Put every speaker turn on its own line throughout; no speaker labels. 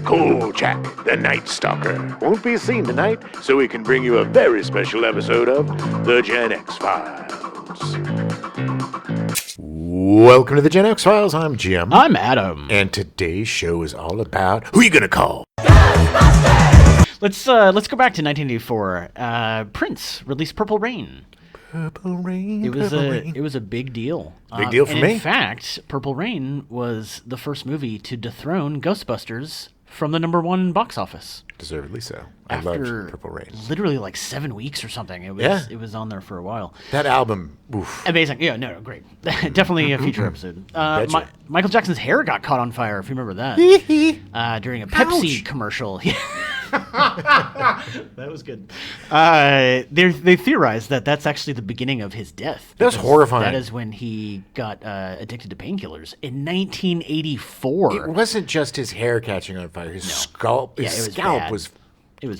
Kolchak, the Night Stalker, won't be seen tonight, so we can bring you a very special episode of The Gen X Files. Welcome to The Gen X Files. I'm Jim.
I'm Adam.
And today's show is all about who you gonna call?
Let's go back to 1984. Prince released Purple Rain.
Purple Rain.
It was a big deal.
Big deal for me.
In fact, Purple Rain was the first movie to dethrone Ghostbusters from the #1 box office.
Deservedly so. I loved Purple Rain.
Literally like 7 weeks or something. It was on there for a while.
That album, oof.
Amazing. Yeah, no, great. Definitely a future episode. Michael Jackson's hair got caught on fire, if you remember that. During a Pepsi commercial. That was good. They theorized that that's actually the beginning of his death.
That's horrifying.
That is when he got addicted to painkillers in 1984.
It wasn't just his hair catching on fire. His scalp was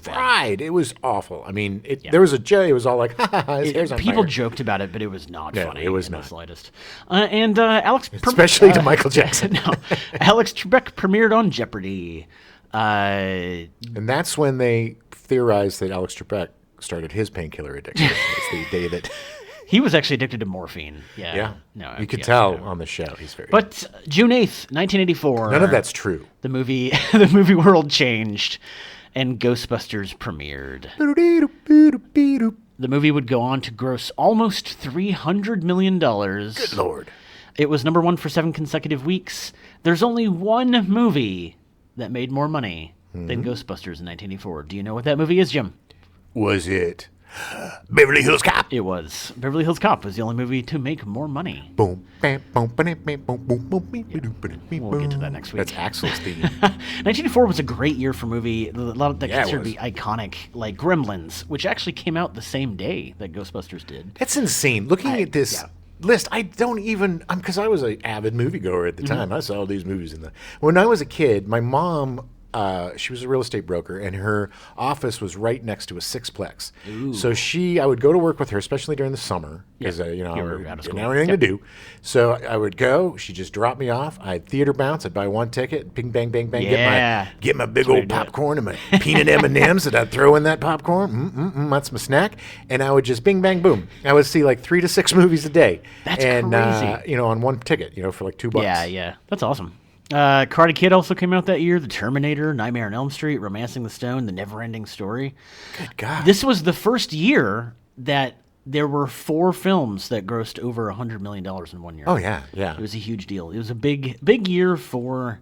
fried. It was awful. I mean, there was it was all like, his hair's on fire.
People joked about it, but it was not funny.
It was
in
not.
The slightest. Alex...
Especially to Michael Jackson.
No. Alex Trebek premiered on Jeopardy!
And that's when they theorized that Alex Trebek started his painkiller addiction. It's the day that...
He was actually addicted to morphine.
Yeah.
No,
you could tell on the show. He's very...
But June 8th, 1984...
None of that's true.
The movie world changed, and Ghostbusters premiered. The movie would go on to gross almost $300 million.
Good Lord.
It was #1 for 7 consecutive weeks. There's only one movie that made more money than Ghostbusters in 1984. Do you know what that movie is, Jim?
Was it Beverly Hills Cop?
It was. Beverly Hills Cop was the only movie to make more money.
Boom, bam, boom, boom, boom, boom, boom,
We'll get to that next week.
That's Axel's theme.
1984 was a great year for movie. A lot of that considered to be iconic, like Gremlins, which actually came out the same day that Ghostbusters did.
That's insane. Looking at this list, I don't even, because I was an avid moviegoer at the time. I saw all these movies when I was a kid. My mom, she was a real estate broker, and her office was right next to a sixplex.
Ooh.
So I would go to work with her, especially during the summer, because I didn't have anything to do. So I would go. She'd just drop me off. I'd theater bounce. I'd buy one ticket. Bing, bang, bang, bang. Get my big old popcorn and my peanut M&Ms that I'd throw in that popcorn. That's my snack. And I would just bing, bang, boom. I would see like 3 to 6 movies a day.
That's crazy.
On one ticket, for like $2.
Yeah. That's awesome. Karate Kid also came out that year. The Terminator, Nightmare on Elm Street, Romancing the Stone, The Never-Ending Story.
Good God.
This was the first year that there were 4 films that grossed over $100 million in 1 year.
Oh, yeah.
It was a huge deal. It was a big year for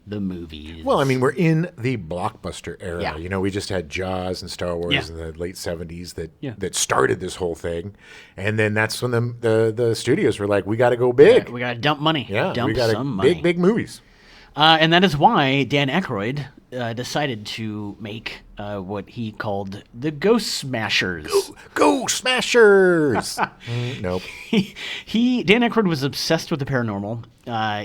the movies.
Well, I mean, we're in the blockbuster era.
Yeah.
We just had Jaws and Star Wars in the late 70s that started this whole thing. And then that's when the studios were like, we got to go big.
Yeah, we got to dump money.
Yeah,
dump
we got
some money.
Big movies.
And that is why Dan Aykroyd decided to make what he called the Ghost Smashers.
Ghost Smashers! Nope.
Dan Aykroyd was obsessed with the paranormal.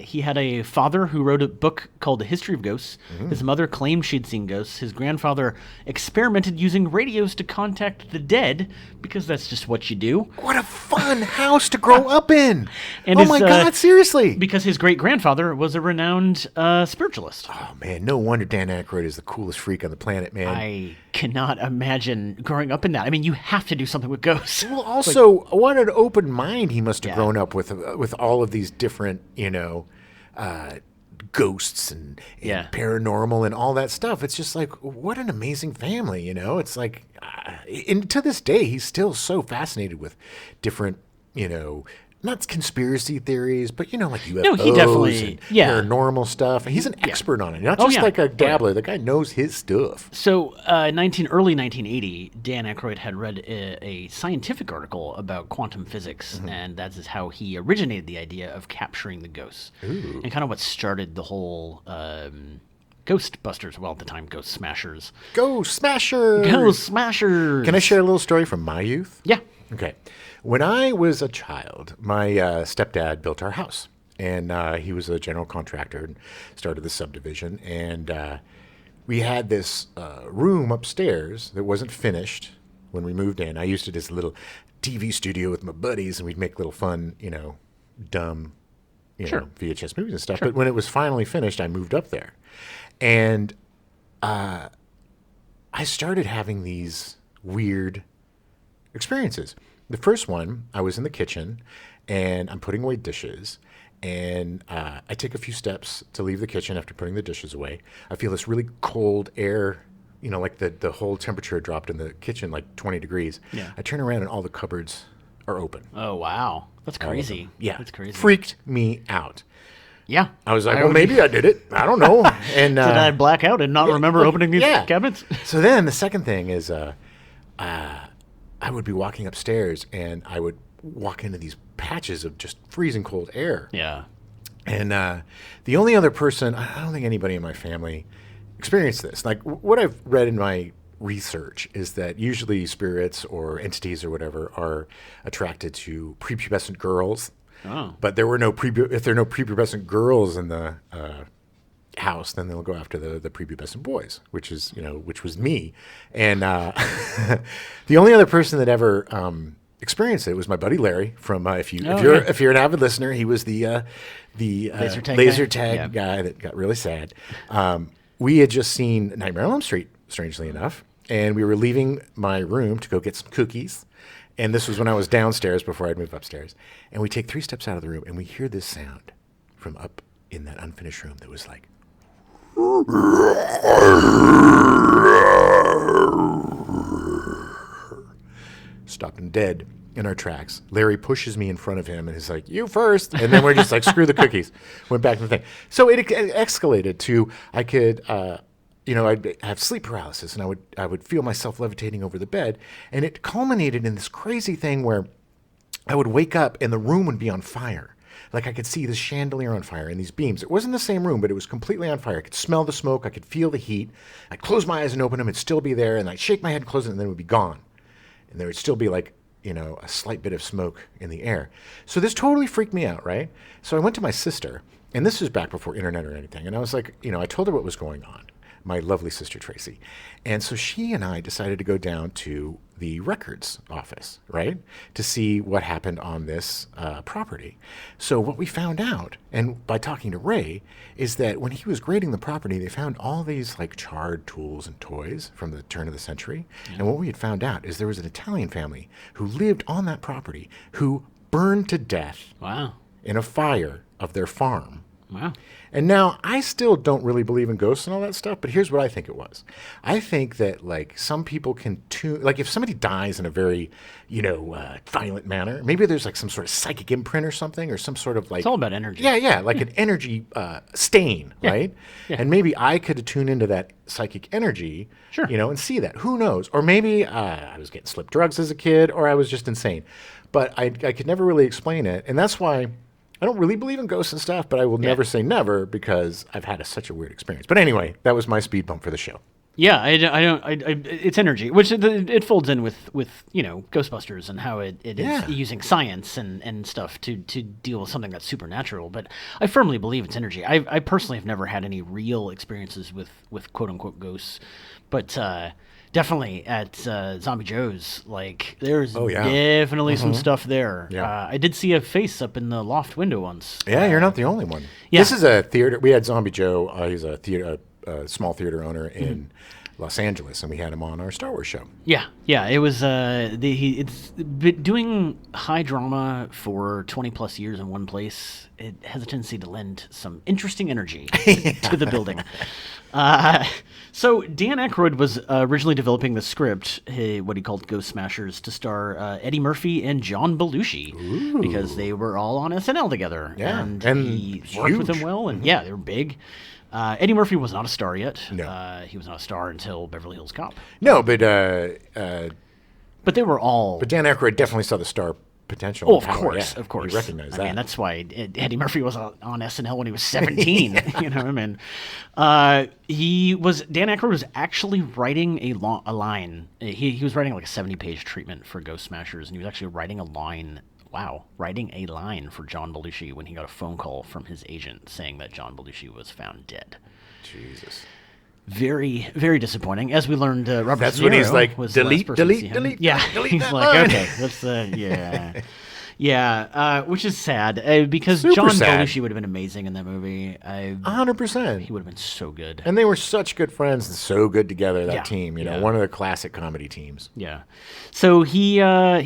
He had a father who wrote a book called The History of Ghosts. His mother claimed she'd seen ghosts. His grandfather experimented using radios to contact the dead, because that's just what you do.
What a fun house to grow up in!
And
my God, seriously!
Because his great-grandfather was a renowned spiritualist.
Oh, man, no wonder Dan Aykroyd is the coolest freak on the planet, man.
I cannot imagine growing up in that. I mean, you have to do something with ghosts.
Well, also, what an open mind he must have grown up with all of these different, ghosts and paranormal and all that stuff. It's just like, what an amazing family, It's like, and to this day, he's still so fascinated with different, not conspiracy theories, but like UFOs
No, he definitely,
and paranormal stuff. He's an expert on it, not just like a dabbler. The guy knows his stuff.
So, early 1980, Dan Aykroyd had read a scientific article about quantum physics, and that is how he originated the idea of capturing the ghosts, and kind of what started the whole Ghostbusters. Well, at the time, Ghost Smashers.
Ghost Smashers!
Ghost Smashers!
Can I share a little story from my youth?
Yeah.
Okay. When I was a child, my stepdad built our house, and he was a general contractor and started the subdivision. And we had this room upstairs that wasn't finished when we moved in. I used it as a little TV studio with my buddies, and we'd make little fun, dumb, VHS movies and stuff. But when it was finally finished, I moved up there. And I started having these weird experiences. The first one, I was in the kitchen and I'm putting away dishes. And I take a few steps to leave the kitchen after putting the dishes away. I feel this really cold air, like the whole temperature dropped in the kitchen, like 20 degrees.
Yeah.
I turn around and all the cupboards are open.
Oh, wow. That's
All of them.
crazy.
Yeah.
That's crazy.
Freaked me out.
Yeah.
I was like, well, maybe I did it. I don't know. And
Did I black out and not remember opening these
yeah.
cabinets?
So then the second thing is I would be walking upstairs and I would walk into these patches of just freezing cold air.
Yeah.
And the only other person, I don't think anybody in my family experienced this. Like what I've read in my research is that usually spirits or entities or whatever are attracted to prepubescent girls.
Oh.
But there were no if there are no prepubescent girls in the house, then they'll go after the prepubescent boys, which was me. And the only other person that ever experienced it was my buddy Larry from if you're an avid listener, he was the laser tag guy that got really sad. We had just seen Nightmare on Elm Street, strangely enough, and we were leaving my room to go get some cookies. And this was when I was downstairs before I'd move upstairs. And we take 3 steps out of the room and we hear this sound from up in that unfinished room that was like, stopped him dead in our tracks. Larry pushes me in front of him and is like, you first. And then we're just like, screw the cookies. Went back to the thing. So it escalated to I could I'd have sleep paralysis, and I would feel myself levitating over the bed, and it culminated in this crazy thing where I would wake up and the room would be on fire. Like I could see the chandelier on fire and these beams. It wasn't the same room, but it was completely on fire. I could smell the smoke. I could feel the heat. I'd close my eyes and open them. It'd still be there, and I'd shake my head and close it, and then it would be gone. And there would still be like, a slight bit of smoke in the air. So this totally freaked me out, right? So I went to my sister, and this was back before internet or anything, and I was like, I told her what was going on. My lovely sister Tracy. And so she and I decided to go down to the records office, right, to see what happened on this property. So what we found out, and by talking to Ray, is that when he was grading the property, they found all these like charred tools and toys from the turn of the century. Yeah. And what we had found out is there was an Italian family who lived on that property who burned to death in a fire of their farm.
Wow.
And now I still don't really believe in ghosts and all that stuff, but here's what I think it was. I think that like some people can tune, like if somebody dies in a very, violent manner, maybe there's like some sort of psychic imprint or something, or some sort of like.
It's all about energy.
Yeah, like an energy stain, right? Yeah. And maybe I could tune into that psychic energy,
sure,
and see that. Who knows? Or maybe I was getting slipped drugs as a kid, or I was just insane. But I could never really explain it, and that's why. I don't really believe in ghosts and stuff, but I will never say never because I've had such a weird experience. But anyway, that was my speed bump for the show.
Yeah, I don't. It's energy, which it folds in with Ghostbusters and how it is using science and stuff to deal with something that's supernatural. But I firmly believe it's energy. I personally have never had any real experiences with quote unquote ghosts, but definitely at Zombie Joe's, like there's definitely some stuff there. Yeah. I did see a face up in the loft window once.
Yeah, you're not the only one. Yeah. This is a theater. We had Zombie Joe. He's a small theater owner in Los Angeles, and we had him on our Star Wars show. Yeah.
It was it's doing high drama for 20 plus years in one place. It has a tendency to lend some interesting energy to the building. So Dan Aykroyd was originally developing the script, what he called Ghost Smashers, to star Eddie Murphy and John Belushi because they were all on SNL together.
Yeah,
and he worked with them well, and they were big. Eddie Murphy was not a star yet.
No.
He was not a star until Beverly Hills Cop.
No, but
they were all.
But Dan Aykroyd definitely saw the star potential.
Oh, of course.
He recognized that.
I mean, that's why Eddie Murphy was on SNL when he was 17. You know what I mean? Dan Aykroyd was actually writing a line. He was writing like a 70-page treatment for Ghost Smashers, and he was actually writing a line. Writing a line for John Belushi when he got a phone call from his agent saying that John Belushi was found dead.
Jesus.
Very, very disappointing. As we learned, Robert
That's
De Niro
when he's like,
was
delete.
Yeah,
Delete
he's
that
like,
line.
okay, let's, Which is sad because
Super
John
sad.
Belushi would have been amazing in that movie.
100%.
He would have been so good.
And they were such good friends and so good together, that
Yeah,
team. You know,
yeah.
one of the classic comedy teams.
Yeah. So he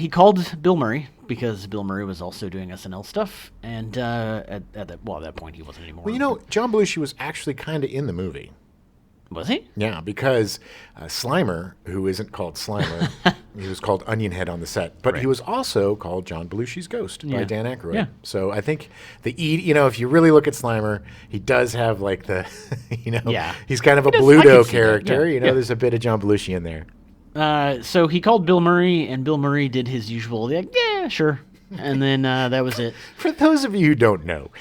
called Bill Murray because Bill Murray was also doing SNL stuff, and at that point he wasn't anymore.
Well, you know, John Belushi was actually kind of in the movie.
Was he?
Yeah, because Slimer, who isn't called Slimer, he was called Onion Head on the set, but he
Right.
was also called John Belushi's Ghost by
Yeah.
Dan Aykroyd.
Yeah.
So I think if you really look at Slimer, he does have like the,
Yeah.
he's kind of a
I
Bluto
can see that,
character.
yeah, yeah.
There's a bit of John Belushi in there.
So he called Bill Murray, and Bill Murray did his usual, like, yeah, sure, and then that was it.
For those of you who don't know,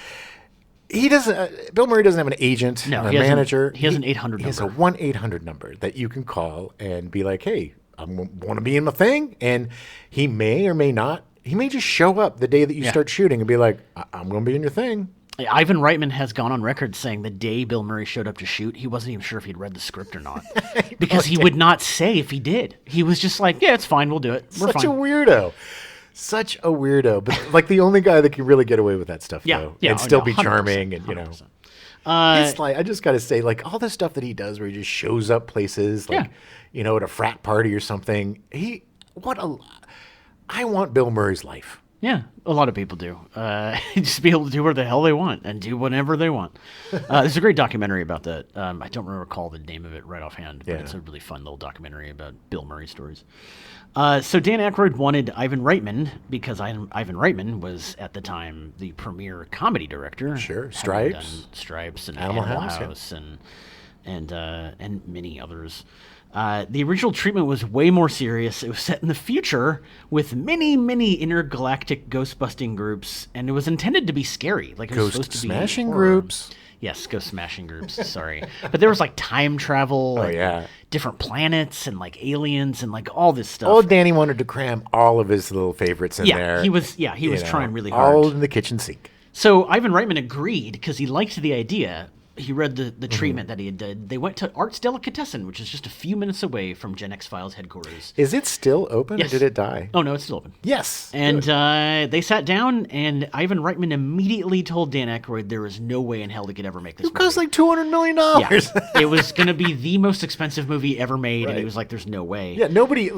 he doesn't. Bill Murray doesn't have an agent
No,
or a
he has
manager.
he has an 800
He has a
number.
1-800 number that you can call and be like, "Hey, I want to be in my thing," and he may or may not. He may just show up the day that you
Yeah.
start shooting and be like, "I'm going to be in your thing."
Ivan Reitman has gone on record saying the day Bill Murray showed up to shoot, he wasn't even sure if he'd read the script or not, because he would not say if he did. He was just like, "Yeah, it's fine, we'll do it. We're
Such
fine."
a weirdo. Such a weirdo, but like the only guy that can really get away with that stuff,
Yeah,
though,
yeah,
and still
no,
be
100%,
charming, and
100%.
It's like I just got to say, like all the stuff that he does, where he just shows up places, like at a frat party or something. I want Bill Murray's life.
Yeah, a lot of people do. Just be able to do whatever the hell they want and do whatever they want. There's a great documentary about that. I don't recall the name of it right offhand, but it's a really fun little documentary about Bill Murray stories. So Dan Aykroyd wanted Ivan Reitman because Ivan Reitman was at the time the premier comedy director.
Sure,
having
Stripes.
done Stripes and
Animal
Animal
House,
House, and many others. The original treatment was way more serious. It was set in the future with many, many intergalactic ghost-busting groups, and it was intended to be scary. Like it was supposed to be
Ghost-smashing
horror.
groups?
Yes, ghost-smashing groups. Sorry, but there was like time travel, like
yeah.
different planets, and like aliens, and like all this stuff.
Old Danny wanted to cram all of his little favorites in there.
he was trying really hard.
All in the kitchen sink.
So Ivan Reitman agreed because he liked the idea. He read the
Mm-hmm.
treatment that he had did. They went to Arts Delicatessen, which is just a few minutes away from Gen X Files headquarters.
Is it still open
Yes.
or did it die?
Oh no, it's still open.
Yes.
And
Good.
they sat down, and Ivan Reitman immediately told Dan Aykroyd there was no way in hell they could ever make this
It cost
movie.
like $200 million.
Yeah, it was going to be the most expensive movie ever made, and he
Right.
was like, "There's no way."
Yeah, nobody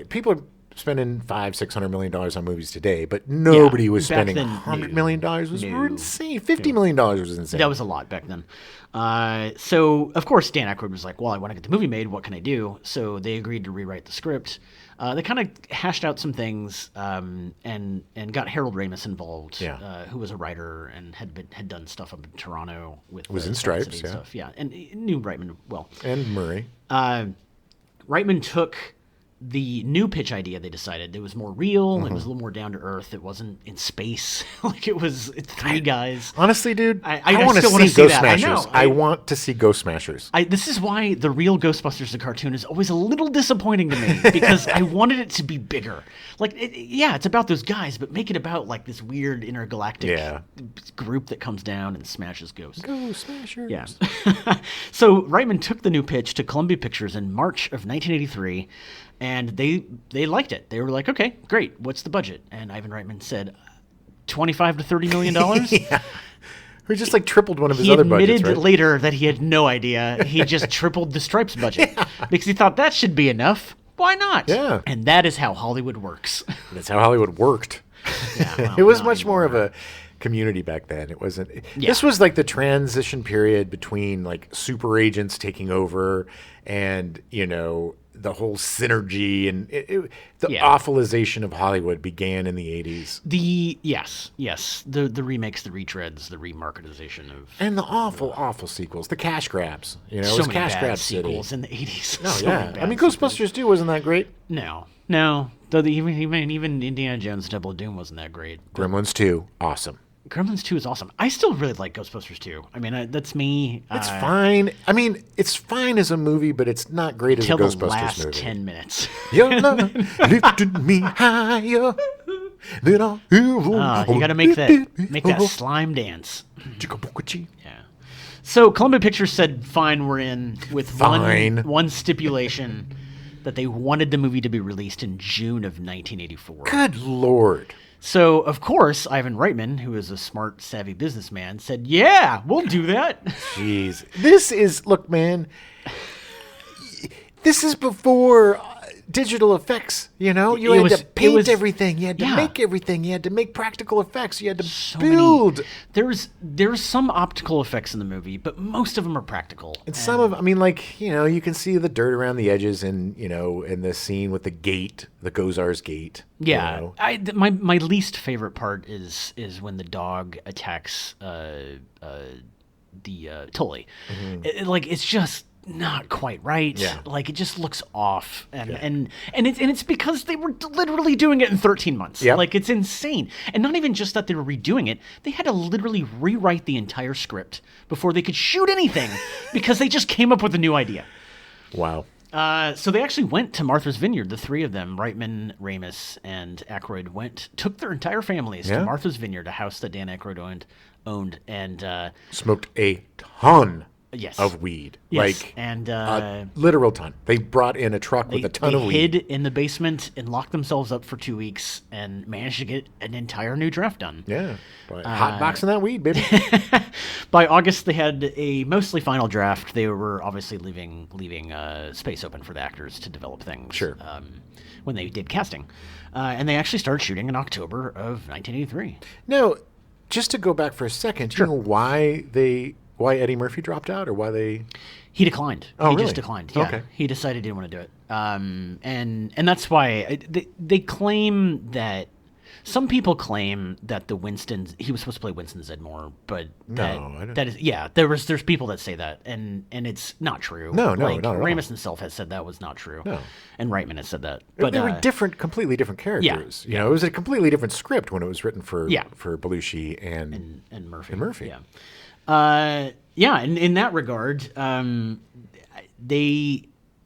people are spending $500-600 million on movies today, but nobody was
back
spending
then,
$100 million. Was
no,
insane. $50 million was insane.
That was a lot back then. So, of course, Dan Aykroyd was like, well, I want to get the movie made. What can I do? So they agreed to rewrite the script. They kind of hashed out some things and got Harold Ramis involved, who was a writer and had done stuff up in Toronto with
Was in
Second
Stripes,
City and
yeah.
stuff. Yeah, and he knew Reitman well.
And Murray.
Reitman took the new pitch idea. They decided it was more real. It was a little more down to earth. It wasn't in space. It's three guys.
Honestly, dude,
I
want to
still wanna
see
see
Ghost
that. I
Smashers.
know.
I want to see Ghost Smashers.
This is why the real Ghostbusters, the cartoon, is always a little disappointing to me because I wanted it to be bigger. Like, it's about those guys, but make it about like this weird intergalactic group that comes down and smashes ghosts.
Ghost Smashers.
Yeah. So Reitman took the new pitch to Columbia Pictures in March of 1983, and they liked it. They were like, "Okay, great. What's the budget?" And Ivan Reitman said, $25 to $30 million.
Yeah. We just like tripled one of his
He
other
admitted
budgets, right?
later that he had no idea. He just tripled the Stripes budget because he thought that should be enough. Why not?
Yeah.
And that is how Hollywood works.
That's how Hollywood worked.
Yeah, well,
It was
not
much more of
anymore.
a community back then. It wasn't.
Yeah.
This was like the transition period between like super agents taking over and the whole synergy and the awfulization of Hollywood began in the 80s.
Yes, the remakes, the retreads, the remarketization of
And the awful sequels, the cash grabs. It
so
was
many
cash
bad
grab city.
sequels in the 80s.
Oh
So
yeah,
many bad
I mean
sequels.
Ghostbusters 2 wasn't that great.
No. Though even Indiana Jones Double Doom wasn't that great.
Gremlins 2, awesome.
Gremlins 2 is awesome. I still really like Ghostbusters 2. I mean, that's me.
It's fine. I mean, it's fine as a movie, but it's not great as a
Until the
Ghostbusters
last
movie.
10 minutes.
Your love lifted me higher than all
You got to make that slime dance. Yeah. So Columbia Pictures said, "Fine, we're in," with
Fine.
one stipulation that they wanted the movie to be released in June of 1984.
Good Lord.
So, of course, Ivan Reitman, who is a smart, savvy businessman, said, yeah, we'll do that.
Jeez. Look, man, this is before digital effects, you know? You had to paint everything. You had to make everything. You had to make practical effects. You had to build.
There's some optical effects in the movie, but most of them are practical.
And some of, I mean, like, you know, you can see the dirt around the edges and, you know, in the scene with the gate, the Gozar's gate.
Yeah.
You know?
My least favorite part is when the dog attacks the Tully. It's just not quite right.
Yeah.
Like, it just looks off, and it's because they were literally doing it in 13 months.
Yep.
Like, it's insane. And not even just that they were redoing it, they had to literally rewrite the entire script before they could shoot anything because they just came up with a new idea.
Wow.
So they actually went to Martha's Vineyard. The three of them, Reitman, Ramis, and Aykroyd, took their entire families to Martha's Vineyard, a house that Dan Aykroyd owned, and
smoked a ton
yes.
of weed.
Yes.
Like,
and
a literal ton. They brought in a truck with a ton of weed.
They hid in the basement and locked themselves up for 2 weeks and managed to get an entire new draft done.
Yeah. Hot boxing that weed, baby.
By August, they had a mostly final draft. They were obviously leaving space open for the actors to develop things.
Sure.
When they did casting. And they actually started shooting in October of 1983.
Now, just to go back for a second, do you know why Eddie Murphy dropped out, or why they?
He declined.
Oh,
he
really?
just declined. Yeah.
Okay.
He decided he didn't want to do it. And that's why they claim that. Some people claim that he was supposed to play Winston Zeddemore, but that is there's people that say that, and it's not true.
No, not at all.
Ramis himself has said that was not true.
No.
And Reitman has said that. But
they were completely different characters. You know, it was a completely different script when it was written for Belushi and
Murphy.
And Murphy.
Yeah. And in that regard,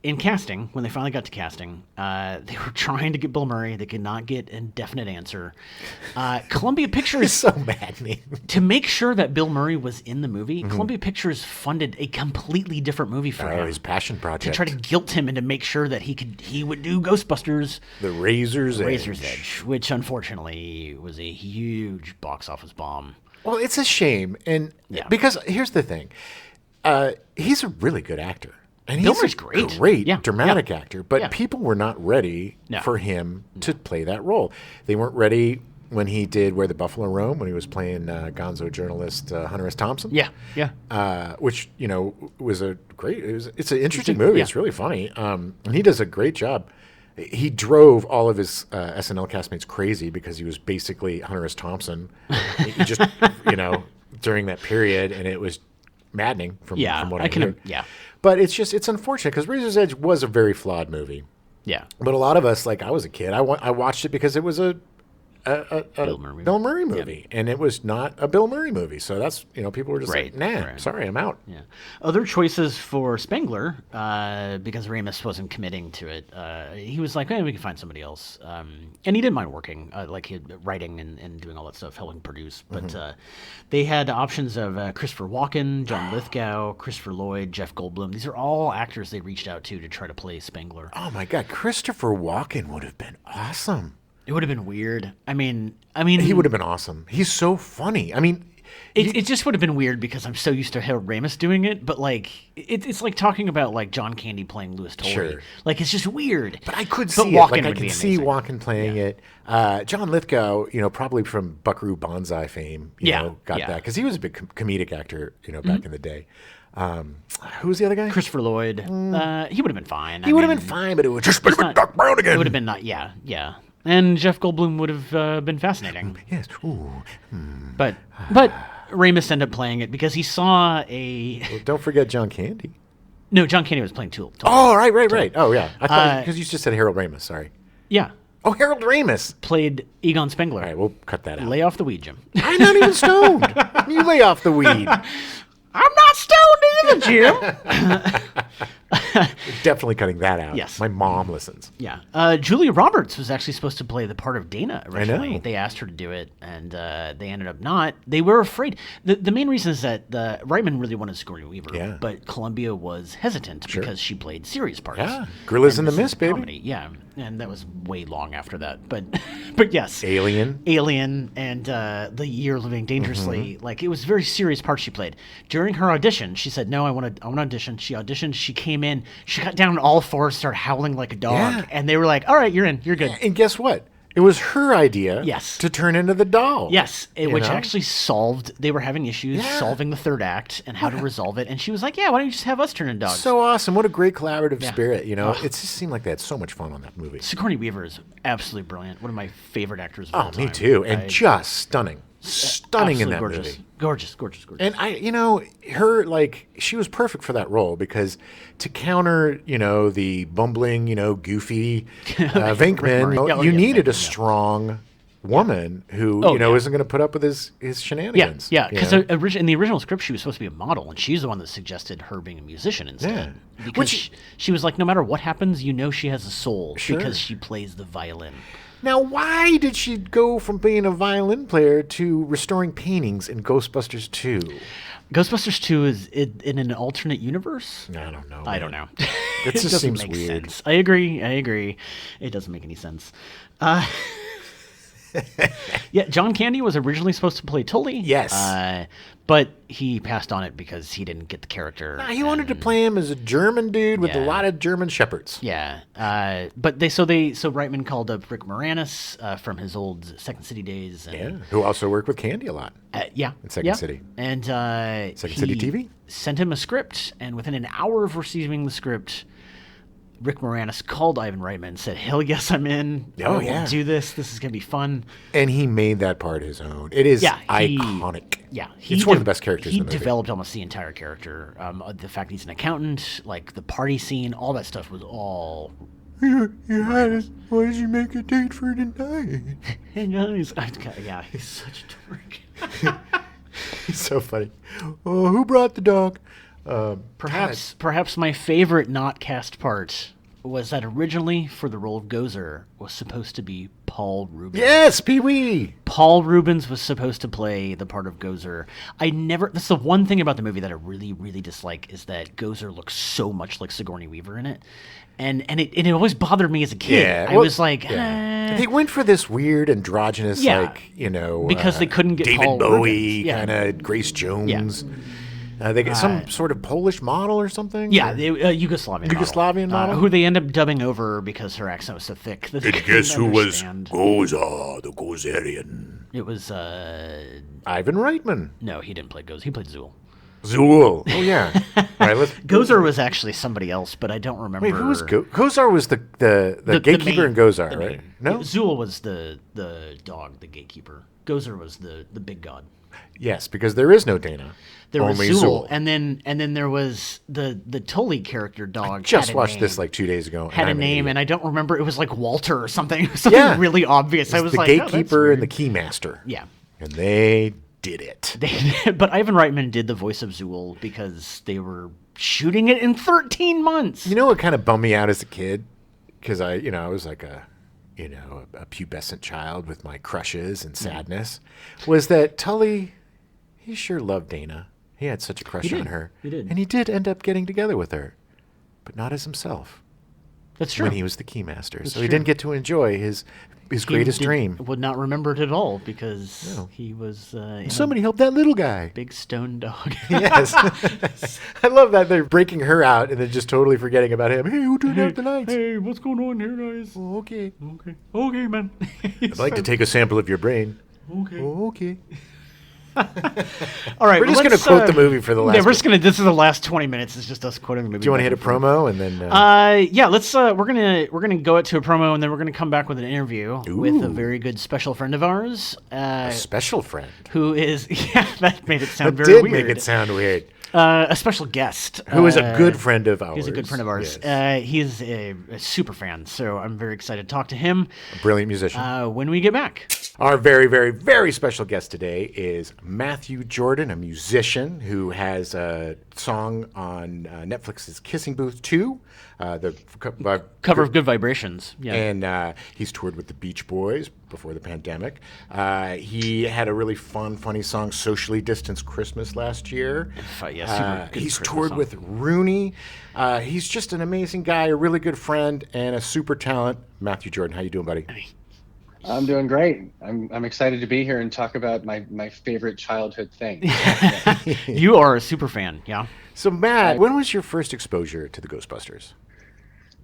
in casting, when they finally got to casting, they were trying to get Bill Murray. They could not get a definite answer. Columbia Pictures...
It's so maddening.
To make sure that Bill Murray was in the movie, Columbia Pictures funded a completely different movie for him.
His passion project.
To try to guilt him and to make sure that he would do Ghostbusters.
The Razor's
Edge, which unfortunately was a huge box office bomb.
Well, it's a shame. And because here's the thing. He's a really good actor. And
Bill
he's
Murray's
a
great.
Dramatic actor, but people were not ready for him to play that role. They weren't ready when he did Where the Buffalo Roam, when he was playing gonzo journalist Hunter S. Thompson. Which, you know, was it's an interesting movie. It's really funny. And he does a great job. He drove all of his SNL castmates crazy because he was basically Hunter S. Thompson. He just, you know, during that period, and it was maddening from what I heard. But it's unfortunate because Razor's Edge was a very flawed movie.
Yeah.
But a lot of us, like I was a kid, I watched it because it was a Bill Murray movie, and it was not a Bill Murray movie. So that's, you know, people were just like, nah, sorry, I'm out.
Yeah. Other choices for Spengler, because Ramis wasn't committing to it, he was like, we can find somebody else. And he didn't mind working, writing and doing all that stuff, helping produce. But they had options of Christopher Walken, John Lithgow, Christopher Lloyd, Jeff Goldblum. These are all actors they reached out to try to play Spengler.
Oh my God, Christopher Walken would have been awesome.
It would have been weird. I mean,
he would have been awesome. He's so funny. I mean,
it just would have been weird because I'm so used to Harold Ramis doing it. But like, it's like talking about like John Candy playing Louis Torrey.
Sure.
Like, it's just weird.
But I could see it. Like, I could see Walken playing it. John Lithgow, you know, probably from Buckaroo Banzai fame, you know, got that because he was a big comedic actor, you know, back in the day. Who was the other guy?
Christopher Lloyd. He would have been fine.
He would have been fine, but it would just been Doc Brown again.
It would have been yeah. And Jeff Goldblum would have been fascinating.
Yes. Ooh.
But Ramis ended up playing it because he saw a...
Well, don't forget John Candy.
No, John Candy was playing Tool.
Oh, right. Oh, yeah. I thought, because you just said Harold Ramis, sorry.
Yeah.
Oh, Harold Ramis.
Played Egon Spengler.
All right, we'll cut that out.
Lay off the weed, Jim.
I'm not even stoned. You lay off the weed.
I'm not stoned either, Jim.
Definitely cutting that out.
Yes.
My mom listens.
Yeah. Julia Roberts was actually supposed to play the part of Dana originally.
know.
They asked her to do it, and they ended up not. They were afraid. The main reason is that Reitman really wanted Sigourney Weaver,
Yeah.
but Columbia was hesitant because she played serious parts.
Yeah. Gorillas
And
in the
this
Mist,
is a
baby.
comedy. Yeah, and that was way long after that. But yes.
Alien.
And The Year Living Dangerously.
Mm-hmm.
Like, it was very serious part she played. During her audition, she said, "No, I want to audition." She auditioned. She came in. She got down on all fours, started howling like a dog,
Yeah.
and they were like, "All right, you're in. You're good."
And guess what? It was her idea
Yes.
to turn into the doll.
Yes, which
know?
actually solved. They were having issues
Yeah.
solving the third act and how to resolve it. And she was like, "Yeah, why don't you just have us turn into dogs?"
So awesome. What a great collaborative
Yeah.
spirit, you know?
Ugh.
It just seemed like they had so much fun on that movie.
Sigourney Weaver is absolutely brilliant. One of my favorite actors of
Oh,
all time.
me too. And just stunning. Stunning in
absolutely
that
gorgeous.
movie.
Gorgeous.
And her, like, she was perfect for that role because to counter, the bumbling, goofy Venkman, you needed a strong woman who, isn't going to put up with his shenanigans.
Yeah,
you
because
know?
in the original script, she was supposed to be a model, and she's the one that suggested her being a musician instead.
Yeah.
Because she was like, no matter what happens, she has a soul
Sure.
because she plays the violin.
Now, why did she go from being a violin player to restoring paintings in Ghostbusters 2?
Ghostbusters 2 is in an alternate universe?
I don't know.
I don't know.
It just
doesn't
seems
make
weird.
sense. I agree. It doesn't make any sense. Yeah, John Candy was originally supposed to play Tully.
Yes.
But he passed on it because he didn't get the character.
He wanted to play him as a German dude with a
Yeah.
lot of German shepherds.
Yeah, but so Reitman called up Rick Moranis from his old Second City days. And,
Yeah. Who also worked with Candy a lot.
yeah,
In Second City.
and
Second City TV?
sent him a script, and within an hour of receiving the script, Rick Moranis called Ivan Reitman and said, "Hell yes, I'm in.
Oh,
We'll
yeah.
do this. This is gonna be fun."
And he made that part his own. It is
Yeah,
iconic.
Yeah,
It's one of the best characters
He
in the movie.
developed almost the entire character. The fact he's an accountant, like the party scene, all that stuff was all.
Your Highness, why did you make a date for tonight?
Hey guys, yeah, he's such a dork.
He's so funny. Oh, who brought the dog?
Perhaps my favorite not cast part was that originally for the role of Gozer was supposed to be Paul Rubens.
Yes, Pee Wee.
Paul Rubens was supposed to play the part of Gozer. That's the one thing about the movie that I really, really dislike is that Gozer looks so much like Sigourney Weaver in it. And it always bothered me as a kid.
Yeah,
I was like,
They went for this weird androgynous,
Yeah. Because they couldn't get
David
Paul
Bowie,
Rubens. Yeah.
kind of Grace Jones. They get some sort of Polish model or something.
Yeah,
or-
Yugoslavian
model?
who they end up dubbing over because her accent was so thick. That they
And guess
couldn't
who was
understand.
Gozer, the Gozerian?
It was
Ivan Reitman.
no, he didn't play Gozer. He played Zool.
Zool. Oh, yeah. All right, let's...
Gozer was actually somebody else, but I don't remember.
Wait, who was Gozar was the gatekeeper in Gozar, right? No?
Zool was the dog, the gatekeeper. Gozer was the big god.
Yes, because there is no Dana.
There
only
was
Zool.
and then there was the Tully character dog.
Just
had a
watched
name.
this like 2 days ago.
Had a
I'm an
name,
idiot.
and I don't remember. It was like Walter or something. Something
Yeah.
really obvious. I was
the
like, oh, that's
gatekeeper and the
weird.
keymaster.
Yeah.
And they did it.
But Ivan Reitman did the voice of Zool because they were shooting it in 13 months.
You know what kind of bummed me out as a kid? Because I was like a pubescent child with my crushes and sadness. Was that Tully? He sure loved Dana. He had such a crush on her.
He did.
And he did end up getting together with her, but not as himself
That's true.
when he was the keymaster. So
true.
he didn't get to enjoy his greatest dream.
Would not remember it at all because he was
Somebody help that little guy.
big stone dog.
Yes. I love that they're breaking her out and then just totally forgetting about him. Hey, who turned out the lights?
Hey, what's going on here, guys?
Oh, okay.
Okay, man.
I'd like to take a sample of your brain.
Okay.
Oh, okay.
All right,
We're just going to quote the movie for the last.
Yeah, we're just gonna. This is the last 20 minutes. It's just us quoting the movie.
Do you want to hit a promo and then?
Yeah, let's. We're gonna go to a promo and then we're gonna come back with an interview with a
Ooh.
very good special friend of ours,
a special friend.
who is that made it sound
That
very
did
weird.
make it sound weird.
A special guest
Who is a good friend of ours.
He's a good friend of ours.
Yes.
He's a super fan, so I'm very excited to talk to him
A brilliant musician.
when we get back.
Our very, very, very special guest today is Matthew Jordan, a musician who has a song on Netflix's Kissing Booth 2,
Cover of Good Vibrations. Yeah.
and he's toured with the Beach Boys before the pandemic. He had a really fun, funny song, Socially Distanced Christmas, last year.
Super good
He's
Christmas
toured
song.
with Rooney. He's just an amazing guy, a really good friend, and a super talent. Matthew Jordan, how you doing, buddy?
I'm doing great. I'm excited to be here and talk about my favorite childhood thing.
You are a super fan, yeah?
So, Matt, when was your first exposure to the Ghostbusters?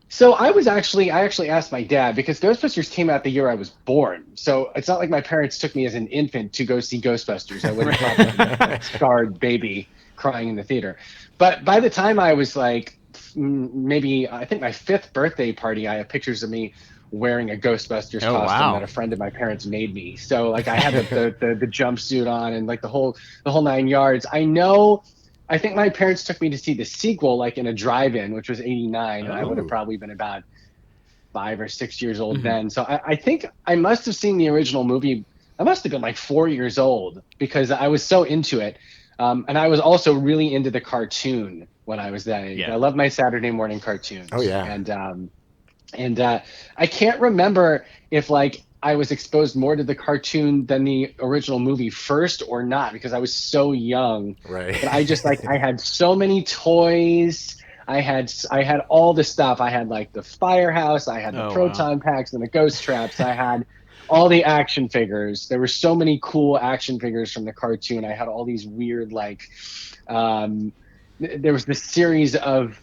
So I actually asked my dad because Ghostbusters came out the year I was born. So it's not like my parents took me as an infant to go see Ghostbusters. I would have probably been a scarred baby crying in the theater. But by the time I was like maybe I think my 5th birthday party, I have pictures of me wearing a Ghostbusters costume
wow.
that a friend of my parents made me. So like I had the jumpsuit on and like the whole 9 yards. I think my parents took me to see the sequel like in a drive-in, which was 89, and I would have probably been about 5 or 6 years old then. So I think I must have seen the original movie. I must have been like 4 years old because I was so into it. And I was also really into the cartoon when I was that age.
Yeah.
I love my Saturday morning cartoons.
Oh, yeah.
And I can't remember if like I was exposed more to the cartoon than the original movie first or not because I was so young.
Right.
But I just like I had so many toys. I had all the stuff. I had like the firehouse. I had the proton packs and the ghost traps. I had all the action figures. There were so many cool action figures from the cartoon. I had all these weird like there was this series of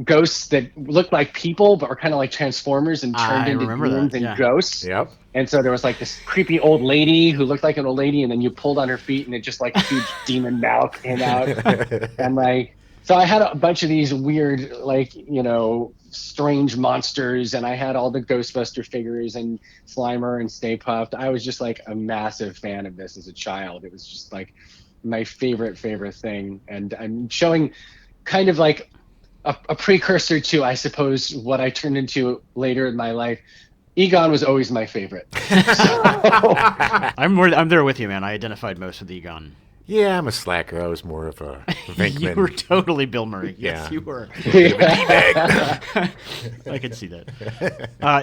ghosts that looked like people but were kind of like Transformers and turned into demons and ghosts.
Yep.
And so there was like this creepy old lady who looked like an old lady, and then you pulled on her feet and it just like a huge demon mouth came out. And like, so I had a bunch of these weird, like, strange monsters, and I had all the Ghostbuster figures and Slimer and Stay Puft. I was just like a massive fan of this as a child. It was just like my favorite thing. And I'm showing kind of like a precursor to, I suppose, what I turned into later in my life. Egon was always my favorite.
I'm there with you, man. I identified most with Egon.
Yeah, I'm a slacker. I was more of a Venkman.
You were totally Bill Murray.
Yeah.
Yes, you were.
Yeah.
I can see that.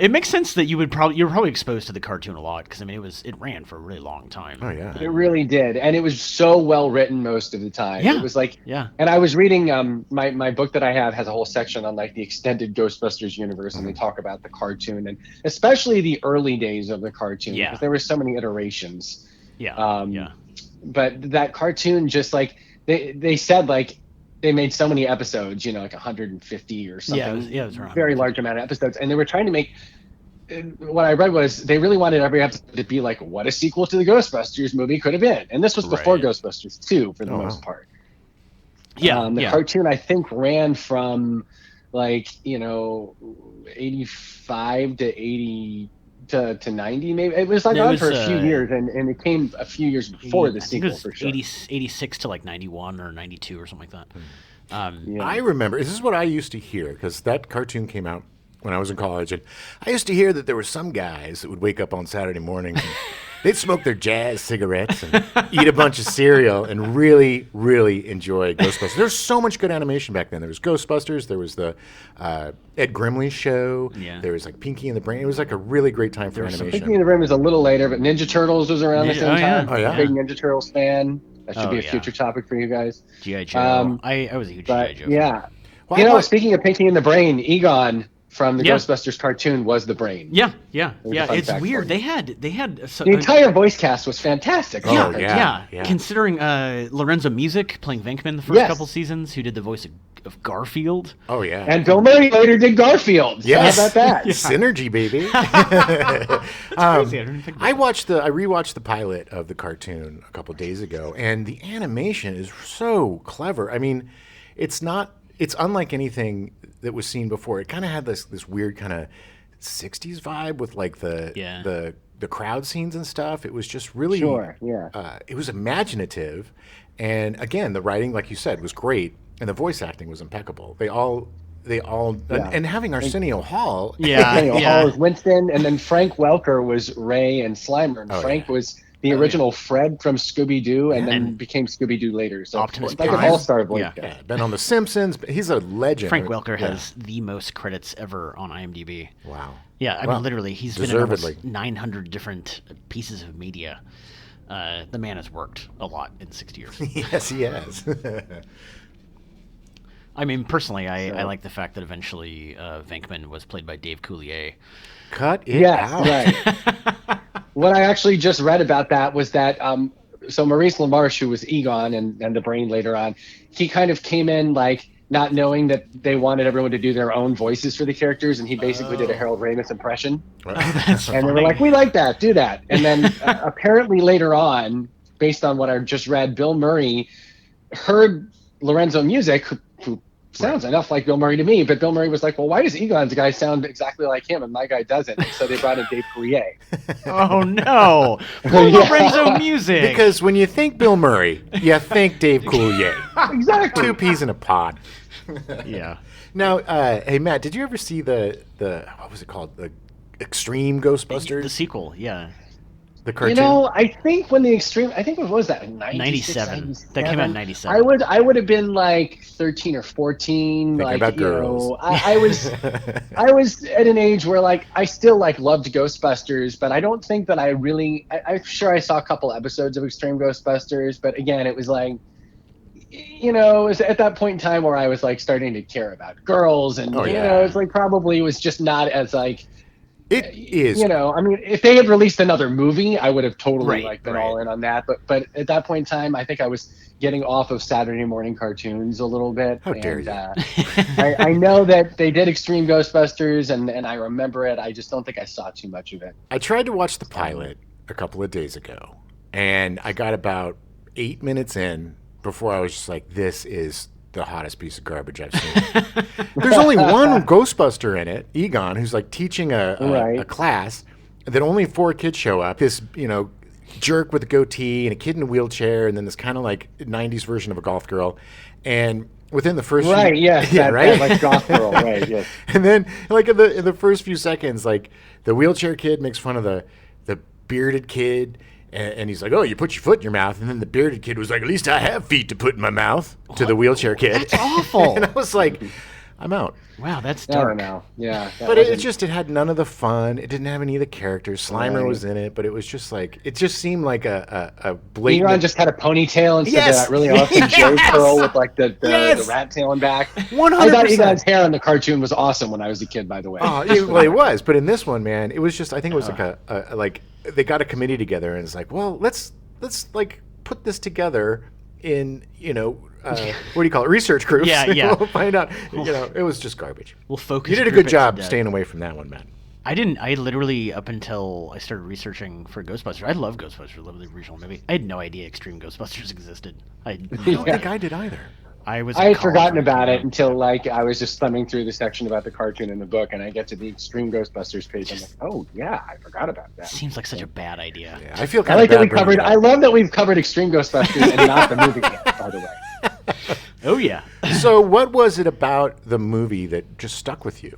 It makes sense that you were probably exposed to the cartoon a lot because I mean it ran for a really long time.
Oh yeah.
It really did, and it was so well written most of the time.
Yeah.
It was like,
yeah.
And I was reading my book that I have has a whole section on like the extended Ghostbusters universe, and they talk about the cartoon and especially the early days of the cartoon because there were so many iterations.
Yeah. Yeah.
But that cartoon just like they said like they made so many episodes, like 150 or something.
Yeah, it was around
very large amount of episodes, and they were trying to make. What I read was they really wanted every episode to be like what a sequel to the Ghostbusters movie could have been, and this was before Ghostbusters 2 for the most part.
Yeah,
the cartoon I think ran from like 85 to 80 to 90 maybe. It was like on for a few years, and it came a few years before the sequel for sure.
86 to like 91 or 92 or something like that.
I remember, this is what I used to hear, because that cartoon came out when I was in college, and I used to hear that there were some guys that would wake up on Saturday mornings and they'd smoke their jazz cigarettes and eat a bunch of cereal and really, really enjoy Ghostbusters. There's so much good animation back then. There was Ghostbusters. There was the Ed Grimley show.
Yeah.
There was like Pinky and the Brain. It was like a really great time for animation.
Pinky and the Brain was a little later, but Ninja Turtles was around the same time.
Oh, yeah.
Big Ninja Turtles fan. That should be a future topic for you guys.
G.I. Joe. I was a huge G.I. Joe fan.
Yeah.
Well,
speaking of Pinky and the Brain, Egon from the Ghostbusters cartoon was the brain.
Yeah. It's weird. They had
the entire voice cast was fantastic.
Yeah.
Considering Lorenzo Music playing Venkman the first couple seasons, who did the voice of Garfield.
Oh yeah.
And Bill Murray later did Garfield.
Yes.
How about that?
Synergy, baby.
Crazy.
I rewatched the pilot of the cartoon a couple days ago, and the animation is so clever. I mean, it's unlike anything that was seen before. It kind of had this weird kind of 60s vibe with like the crowd scenes and stuff. It was just really it was imaginative, and again, the writing, like you said, was great, and the voice acting was impeccable. they all
Yeah.
and having Arsenio Hall.
Yeah,
Arsenio
yeah.
Hall was Winston, and then Frank Welker was Ray and Slimer. And
Oh,
Frank
yeah.
was the original Fred from Scooby-Doo, and then
And
became Scooby-Doo later. So
Optimus
like an
Prime.
all-star voice
Yeah.
guy.
Yeah, been on The Simpsons. He's a legend.
Frank Welker
Yeah.
has the most credits ever on IMDb.
Wow.
Yeah, I
Well,
mean, literally, he's been in
deservedly.
almost 900 different pieces of media. The man has worked a lot in 60 years.
Yes, he has.
I mean, personally, I like the fact that eventually Venkman was played by Dave Coulier.
Cut it
Yes,
out.
right. What I actually just read about that was that so Maurice LaMarche, who was Egon and the Brain later on, he kind of came in like not knowing that they wanted everyone to do their own voices for the characters, and he basically did a Harold Ramis impression.
That's
And they were
funny.
like, "We like that, do that." And then apparently later on, based on what I just read, Bill Murray heard Lorenzo Music, who sounds enough like Bill Murray to me, but Bill Murray was like, "Well, why does Egon's guy sound exactly like him and my guy doesn't?" And so they brought in Dave Coulier.
Oh, no. Poor
Yeah.
Lorenzo Music.
Because when you think Bill Murray, you think Dave Coulier.
Exactly.
Two peas in a pod.
Yeah.
Now, hey Matt, did you ever see the what was it called? The Extreme Ghostbusters?
The sequel, yeah.
The cartoon.
You know, I think when the extreme, I think what was that?
97. That came out in 97.
I would have been like 13 or 14.
Thinking
like
about
you
girls.
know, I was at an age where like I still like loved Ghostbusters, but I don't think that I really. I'm sure I saw a couple episodes of Extreme Ghostbusters, but again, it was like, you know, it was at that point in time where I was like starting to care about girls, and
Oh,
you
yeah.
know, it's like probably was just not as like.
It is.
You know, I mean, if they had released another movie, I would have totally
Right,
like been
right.
all in on that. But at that point in time, I think I was getting off of Saturday morning cartoons a little bit.
How dare you.
I know that they did Extreme Ghostbusters, and I remember it. I just don't think I saw too much of it.
I tried to watch the pilot a couple of days ago, and I got about 8 minutes in before I was just like, this is the hottest piece of garbage I've seen. There's only one Ghostbuster in it, Egon, who's like teaching a
Right.
class. That only 4 kids show up. This, you know, jerk with a goatee and a kid in a wheelchair, and then this kind of like 90s version of a golf girl. And within the first
Right?
few,
Yes.
yeah,
that,
right.
That, like goth girl. Right. Yes.
And then, like in the first few seconds, like the wheelchair kid makes fun of the bearded kid, and he's like, "Oh, you put your foot in your mouth." And then the bearded kid was like, "At least I have feet to put in my mouth." To the wheelchair kid.
That's awful.
And I was like, "I'm out."
Wow, that's
I
dark.
don't know. Yeah. that
But it
wasn't-
just, it had none of the fun. It didn't have any of the characters. Slimer
Right.
was in it, but it was just like, it just seemed like a blatant.
Egon just had a ponytail instead
Yes.
of that really awesome Jerry
Yes.
curl with like the
Yes.
rat tail and back.
100%.
I thought Egon's hair on the cartoon was awesome when I was a kid, by the way.
Oh, well, it was, but in this one, man, it was just. I think it was like a like they got a committee together, and it's like, well, let's like put this together in, you know, what do you call it, research groups.
Yeah, yeah.
We'll find out. You know, it was just garbage.
We'll focus.
You did a
group
good
it
job
to death.
staying away from that one, man.
I didn't. I literally, up until I started researching for Ghostbusters, I love Ghostbusters. I love the original movie. I had no idea Extreme Ghostbusters existed. I
I don't
Yeah.
think I did either.
I was.
I
in
had
college
forgotten
when
about
came
it
out.
until like I was just thumbing through the section about the cartoon in the book, and I get to the Extreme Ghostbusters page. I'm like, oh yeah, I forgot about that.
Seems like such a bad idea.
Yeah, I feel
I
kind
like
of
that we
bad bringing
covered.
it up.
I love that we've covered Extreme Ghostbusters and not the movie yet, by the way.
Oh yeah.
So, what was it about the movie that just stuck with you?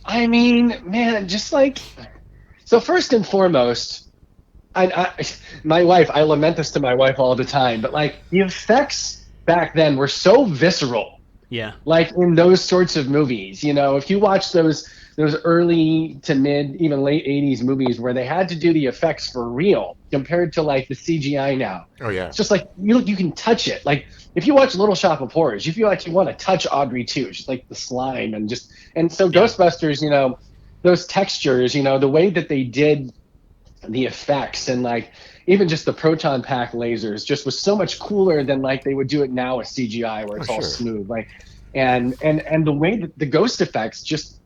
I mean, man, just like so. First and foremost, my wife. I lament this to my wife all the time, but like the effects back then were so visceral.
Yeah.
Like in those sorts of movies, you know, if you watch those early to mid, even late 80s movies where they had to do the effects for real compared to like the CGI now.
Oh yeah.
It's just like you can touch it. Like if you watch Little Shop of Horrors, you feel like you want to touch Audrey too, just like the slime and so Ghostbusters, you know, those textures, you know, the way that they did the effects and like even just the proton pack lasers just was so much cooler than like they would do it now with CGI where it's all
sure.
smooth. Like and the way that the ghost effects just,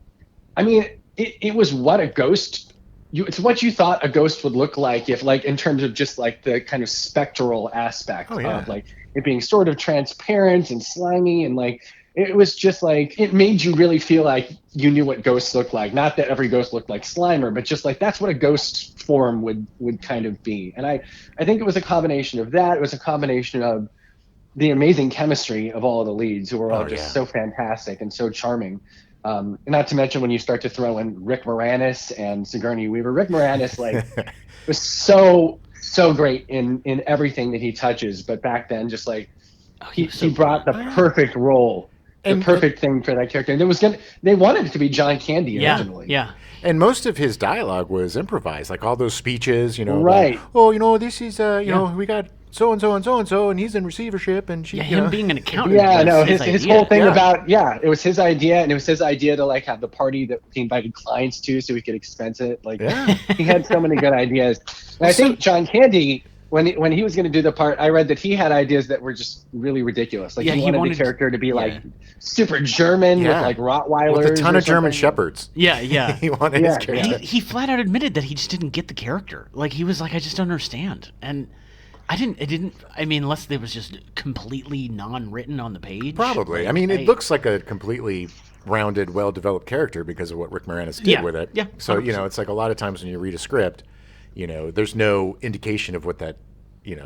I mean, it was what a ghost. It's what you thought a ghost would look like if, like, in terms of just like the kind of spectral aspect
Oh, yeah.
of like it being sort of transparent and slimy and like it was just like it made you really feel like you knew what ghosts looked like. Not that every ghost looked like Slimer, but just like that's what a ghost form would kind of be. And I think it was a combination of that. It was a combination of the amazing chemistry of all of the leads, who were all just
yeah.
so fantastic and so charming. Not to mention when you start to throw in Rick Moranis and Sigourney Weaver. Rick Moranis was so great in everything that he touches, but back then just like he brought the perfect role, the perfect thing for that character. And they wanted it to be John Candy originally.
Yeah.
And most of his dialogue was improvised, like all those speeches,
Right.
About, this is, we got so and so and so and so, and he's in receivership, and she,
him being an accountant.
Yeah, no,
his
whole thing about it was his idea, and it was his idea to like have the party that he invited clients to, so he could expense it. Like, he had so many good ideas. And I think John Candy, when he was going to do the part, I read that he had ideas that were just really ridiculous. Like, he wanted the character to be like super German with like Rottweilers,
with a ton of German shepherds.
Yeah.
He wanted his character.
He flat out admitted that he just didn't get the character. Like, he was like, I just don't understand. And I mean, unless it was just completely non-written on the page.
Probably.
Like,
I mean, it looks like a completely rounded, well-developed character because of what Rick Moranis did with it.
Yeah.
So, it's like a lot of times when you read a script, there's no indication of what that,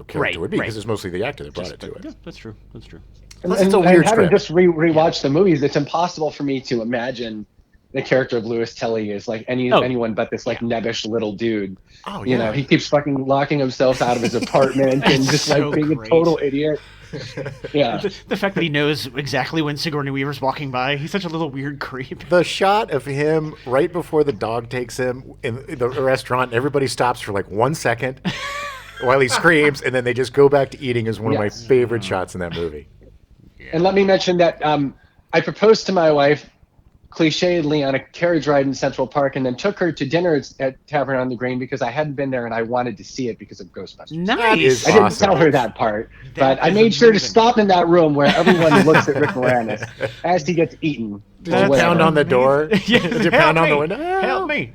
character would be because it's mostly the actor that brought it to it.
Yeah, that's true.
And,
it's a weird
having
script.
just rewatched the movies, it's impossible for me to imagine the character of Louis Telly is like anyone but this like nebbish little dude.
Oh, yeah.
He keeps fucking locking himself out of his apartment and just
so
being
great.
a total idiot. Yeah.
The fact that he knows exactly when Sigourney Weaver's walking by, he's such a little weird creep.
The shot of him right before the dog takes him in the restaurant, everybody stops for like 1 second while he screams, and then they just go back to eating is one of my favorite shots in that movie.
And let me mention that I proposed to my wife clichédly on a carriage ride in Central Park, and then took her to dinner at Tavern on the Green because I hadn't been there and I wanted to see it because of Ghostbusters.
Nice.
I didn't tell her that part, but I made sure to stop in that room where everyone looks at Rick Moranis as he gets eaten.
Did you pound on the door?
Yeah.
Did you pound on the window?
Help me.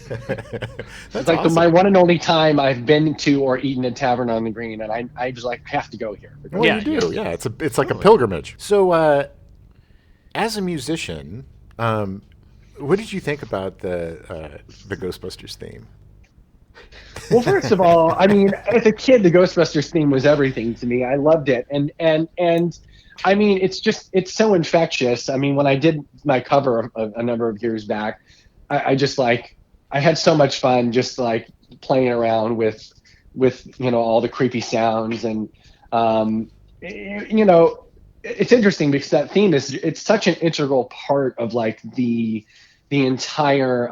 It's like my one and only time I've been to or eaten at Tavern on the Green, and I was like, I have to go here.
Well, you do. Yeah, it's like a pilgrimage. So, as a musician, what did you think about the Ghostbusters theme?
Well, first of all, I mean, as a kid, the Ghostbusters theme was everything to me. I loved it, and I mean, it's so infectious. I mean, when I did my cover a number of years back, I had so much fun just like playing around with all the creepy sounds, and it's interesting because that theme it's such an integral part of like the entire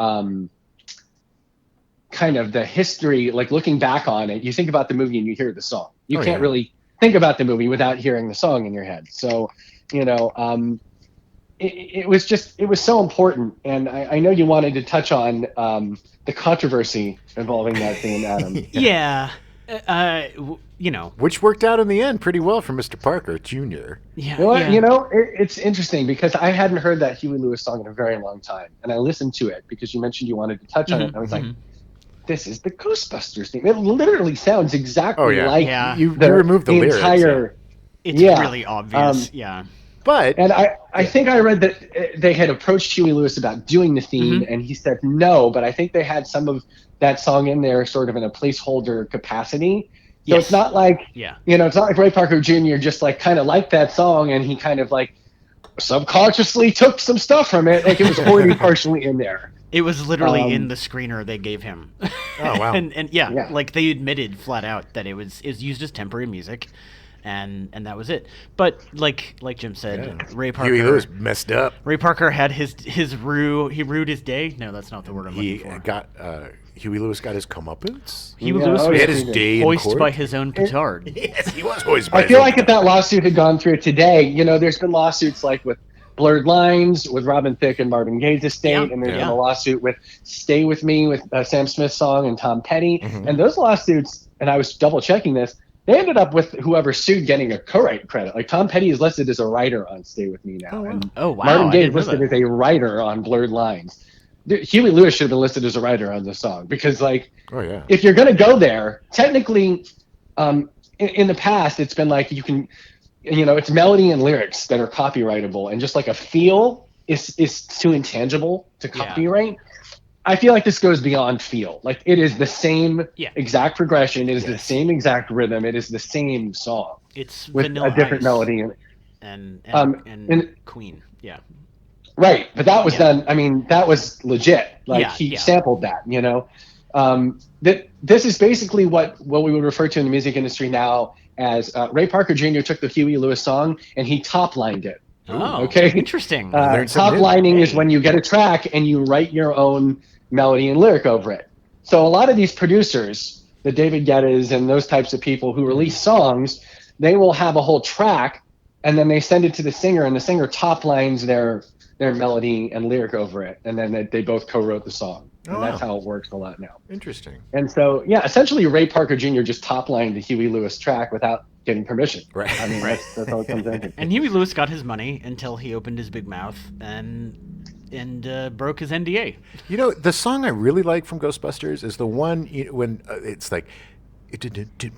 kind of the history. Like, looking back on it, you think about the movie and you hear the song. You can't really think about the movie without hearing the song in your head. So, it was so important. And I know you wanted to touch on the controversy involving that theme, Adam.
Yeah.
Which worked out in the end pretty well for Mr. Parker Jr.
Yeah.
Well, it's interesting because I hadn't heard that Huey Lewis song in a very long time, and I listened to it because you mentioned you wanted to touch on it, and I was like, this is the Ghostbusters theme. It literally sounds exactly like
you removed the lyrics.
Entire.
It's really obvious.
But
I think I read that they had approached Huey Lewis about doing the theme, and he said no. But I think they had some of that song in there, sort of in a placeholder capacity. So it's not like it's not like Ray Parker Jr. just like kind of liked that song, and he kind of like subconsciously took some stuff from it. Like, it was already partially in there.
It was literally in the screener they gave him.
Oh wow!
and like they admitted flat out that it was used as temporary music. And that was it. But like Jim said, Ray Parker.
Huey Lewis messed up.
Ray Parker had his rue. He rued his day. No, that's not the word I'm looking for.
Huey Lewis got his comeuppance.
Huey Lewis
had his day in
hoisted
court.
by his own petard.
Yes, he was hoisted by
I
his
feel
own
like if that lawsuit had gone through today, there's been lawsuits like with Blurred Lines, with Robin Thicke and Marvin Gaye's estate, and there's been a lawsuit with Stay With Me with Sam Smith's song and Tom Petty. And those lawsuits, and I was double checking this, they ended up with whoever sued getting a co-write credit. Like, Tom Petty is listed as a writer on Stay With Me now. And Marvin Gaye is listed as a writer on Blurred Lines. Huey Lewis should have been listed as a writer on the song because, like, if you're going to go there, technically, in the past, it's been like you can, it's melody and lyrics that are copyrightable, and just like a feel is too intangible to copyright. I feel like this goes beyond feel. Like, it is the same exact progression. It is the same exact rhythm. It is the same song.
It's
with
Vanilla
a different
Ice
melody.
and
And
Queen. Yeah.
right, but that was
Yeah.
done. I mean, that was legit. Like
Yeah.
he
Yeah.
sampled that. That this is basically what we would refer to in the music industry now as Ray Parker Jr. took the Huey Lewis song and he top lined it.
Oh,
Okay.
interesting.
learned something
Top
new.
lining is
Hey.
when you get a track and you write your own melody and lyric over it. So a lot of these producers, the David Guettas and those types of people who release songs, they will have a whole track and then they send it to the singer and the singer top lines their melody and lyric over it. And then they both co-wrote the song. And
Oh,
that's
wow.
how it works a lot now.
Interesting.
And so, yeah, essentially Ray Parker Jr. just top lined the Huey Lewis track without getting permission.
Right.
I mean, that's all it comes down to.
And Huey Lewis got his money until he opened his big mouth and broke his NDA.
You know, the song I really like from Ghostbusters is the one when it's like,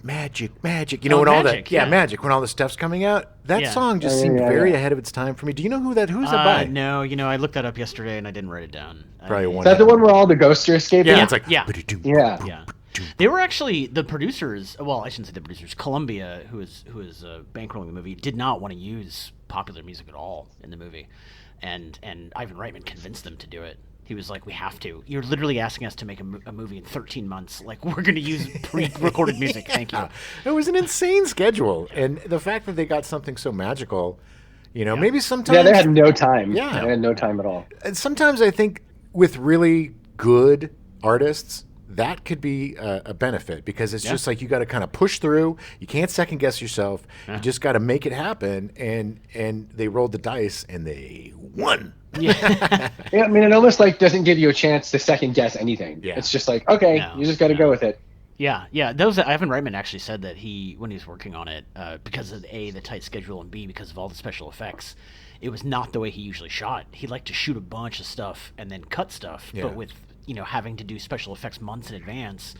magic, magic. You know,
Oh,
when all
Magic,
that,
yeah.
magic, when all the stuff's coming out. That
Yeah.
song just
Yeah,
seemed
yeah,
very
yeah.
ahead of its time for me. Do you know who's that by?
No, I looked that up yesterday and I didn't write it down.
Probably one.
Is that the one where all the ghosts are escaping?
Yeah,
Yeah,
it's like,
yeah.
Yeah.
Yeah, they were actually the producers. Well, I shouldn't say the producers. Columbia, who is bankrolling the movie, did not want to use popular music at all in the movie, and Ivan Reitman convinced them to do it. He was like, "We have to. You're literally asking us to make a movie in 13 months. Like, we're going to use pre-recorded music. Thank you."
It was an insane schedule, and the fact that they got something so magical, maybe sometimes.
Yeah, they had no time.
Yeah.
They had no time at all.
And sometimes I think with really good artists, that could be a benefit because it's just like you got to kind of push through. You can't second guess yourself. You just got to make it happen. And they rolled the dice and they won.
Yeah, I mean, it almost like doesn't give you a chance to second guess anything.
Yeah.
It's just like, okay,
No,
you just got to go with it.
Yeah. Those Ivan Reitman actually said that when he was working on it, because of A, the tight schedule, and B, because of all the special effects, it was not the way he usually shot. He liked to shoot a bunch of stuff and then cut stuff,
Yeah.
but with having to do special effects months in advance,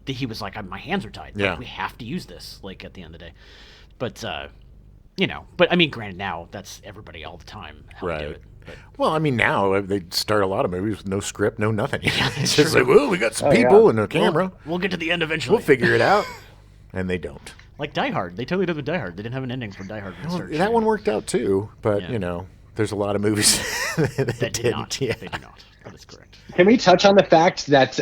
he was like, my hands are tied.
Yeah.
Like, we have to use this. Like at the end of the day, but but I mean, granted, now that's everybody all the time how to do
Right.
it. But,
Well, I mean, now they start a lot of movies with no script, no nothing. It's just
true.
like, well, we got some
Oh, yeah.
people and a camera.
we'll get to the end eventually.
We'll figure it out. And they don't.
Like Die Hard, they totally did with Die Hard. They didn't have an ending for Die Hard.
Well, that one worked out too, but
Yeah.
there's a lot of movies that
That did
didn't.
not.
Yeah.
They did not. That is correct.
Can we touch on the fact that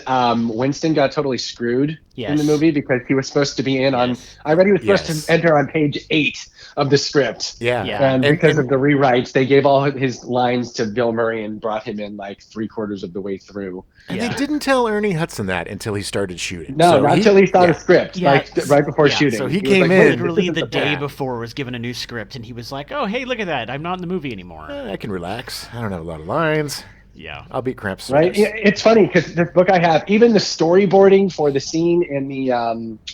Winston got totally screwed in
Yes.
the movie because he was supposed to be in on?
Yes.
I read he was supposed
Yes.
to enter on page 8 of the script.
Yeah.
Yeah.
And because of the rewrites, they gave all his lines to Bill Murray and brought him in like 3/4 of the way through.
And
Yeah.
they didn't tell Ernie Hudson that until he started shooting.
No,
So
not until he saw
yeah.
the script,
Yeah.
like right before
Yeah,
shooting.
so he
was
came
like,
in-
"Wait, this
Literally
isn't
the day
plan."
before was given a new script, and he was like, "Oh, hey, look at that! I'm not in the movie anymore."
I can relax. I don't have a lot of lines.
Yeah.
I'll be Cramps.
Right? Yeah, it's funny because this book I have, even the storyboarding for the scene in the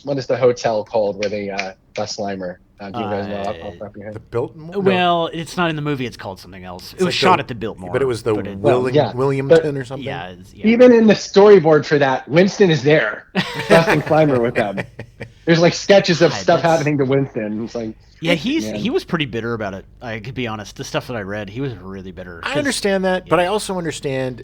what is the hotel called where they bust Slimer? Do you guys know off the top of your
The
head?
Biltmore? No.
Well, it's not in the movie. It's called something else. It was
like
shot
the-
at the Biltmore.
But it was the
Well, yeah.
Williamton or something.
yeah, yeah.
Even in the storyboard for that, Winston is there, busting Slimer with them. There's like sketches of
God,
stuff
that's-
happening to Winston. It's like,
Yeah,
Man.
he was pretty bitter about it. I could be honest. The stuff that I read, he was really bitter.
I
'cause-
understand that, but I also understand,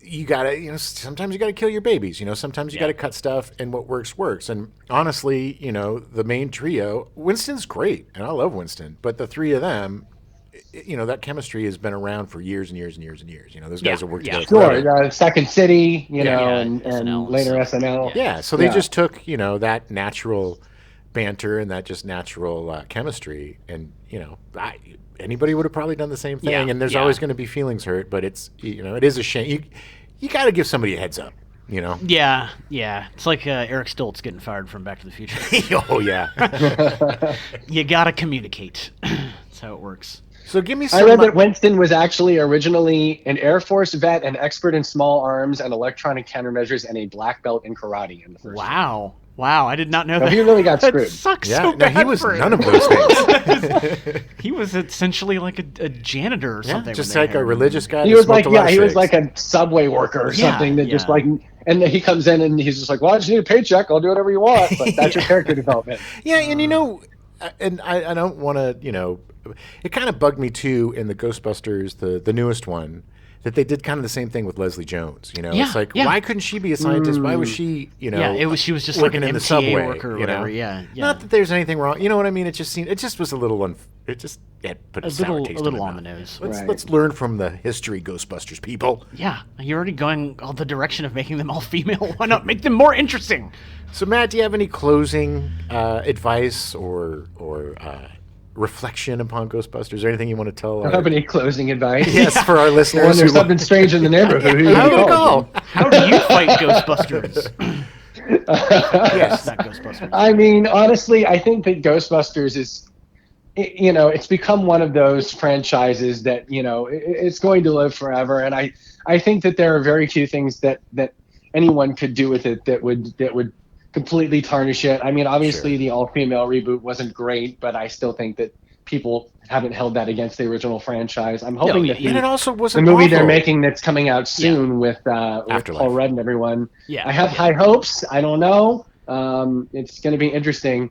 you gotta, sometimes you gotta kill your babies. Sometimes you
Yeah.
gotta cut stuff, and what works. And honestly, the main trio, Winston's great, and I love Winston, but the three of them, that chemistry has been around for years and years and years and years. Those guys
Yeah,
have worked
yeah.
together.
sure,
forever.
Second City,
Yeah,
and
SNL,
later
so-
SNL.
Yeah, so they
Yeah.
just took, that natural banter and that just natural chemistry, and anybody would have probably done the same thing.
Yeah,
And there's
yeah.
always going to be feelings hurt, but it's it is a shame. You got to give somebody a heads up.
Yeah. It's like Eric Stoltz getting fired from Back to the Future.
Oh yeah.
You gotta communicate. That's how it works.
So give me
I
some.
read that Winston was actually originally an Air Force vet, an expert in small arms and electronic countermeasures, and a black belt in karate in the first.
Wow, I did not know
So
that.
he really got
That
screwed.
sucks
Yeah,
so
no,
bad
he was
for him.
none of those things.
He was essentially like a janitor or
Yeah,
something.
just
when they
like a
hired him.
religious guy.
He
that
was
smoked
like,
a lot of
he was
cigs.
like a subway worker or
Yeah,
something that just
yeah.
like, and then he comes in and he's just like, well, I just need a paycheck. I'll do whatever you want. But that's your character development.
Yeah, and I don't want to, it kind of bugged me too in the Ghostbusters, the newest one, that they did kind of the same thing with Leslie Jones. You know,
Yeah,
it's like,
yeah.
why couldn't she be a scientist? Why was she, you know,
She was just like
working
an
in the
MTA
subway,
worker or
you
whatever.
know?
Yeah.
Not that there's anything wrong. You know what I mean? It just was a little it just put a sour taste in my
on the
mouth.
nose.
Let's learn from the history Ghostbusters people.
Yeah, you're already going all the direction of making them all female. Why not make them more interesting?
So, Matt, do you have any closing advice or reflection upon Ghostbusters, or anything you want to tell?
I have any closing advice?
Yes, for our
When
listeners.
there's something strange in the neighborhood, who
How
do
do
you
we
call?
go?
How do you fight Ghostbusters?
Yes.
Not Ghostbusters.
I mean, honestly, I think that Ghostbusters is, you know, it's become one of those franchises that, you know, it's going to live forever. And I think that there are very few things that anyone could do with it that would completely tarnish it. I mean, obviously
Sure.
the all-female reboot wasn't great, but I still think that people haven't held that against the original franchise. I'm hoping that
And it also
the
wasn't
movie they're
awful.
making that's coming out soon with
Afterlife.
Paul Rudd and everyone.
Yeah.
I have high hopes. I don't know. It's going to be interesting.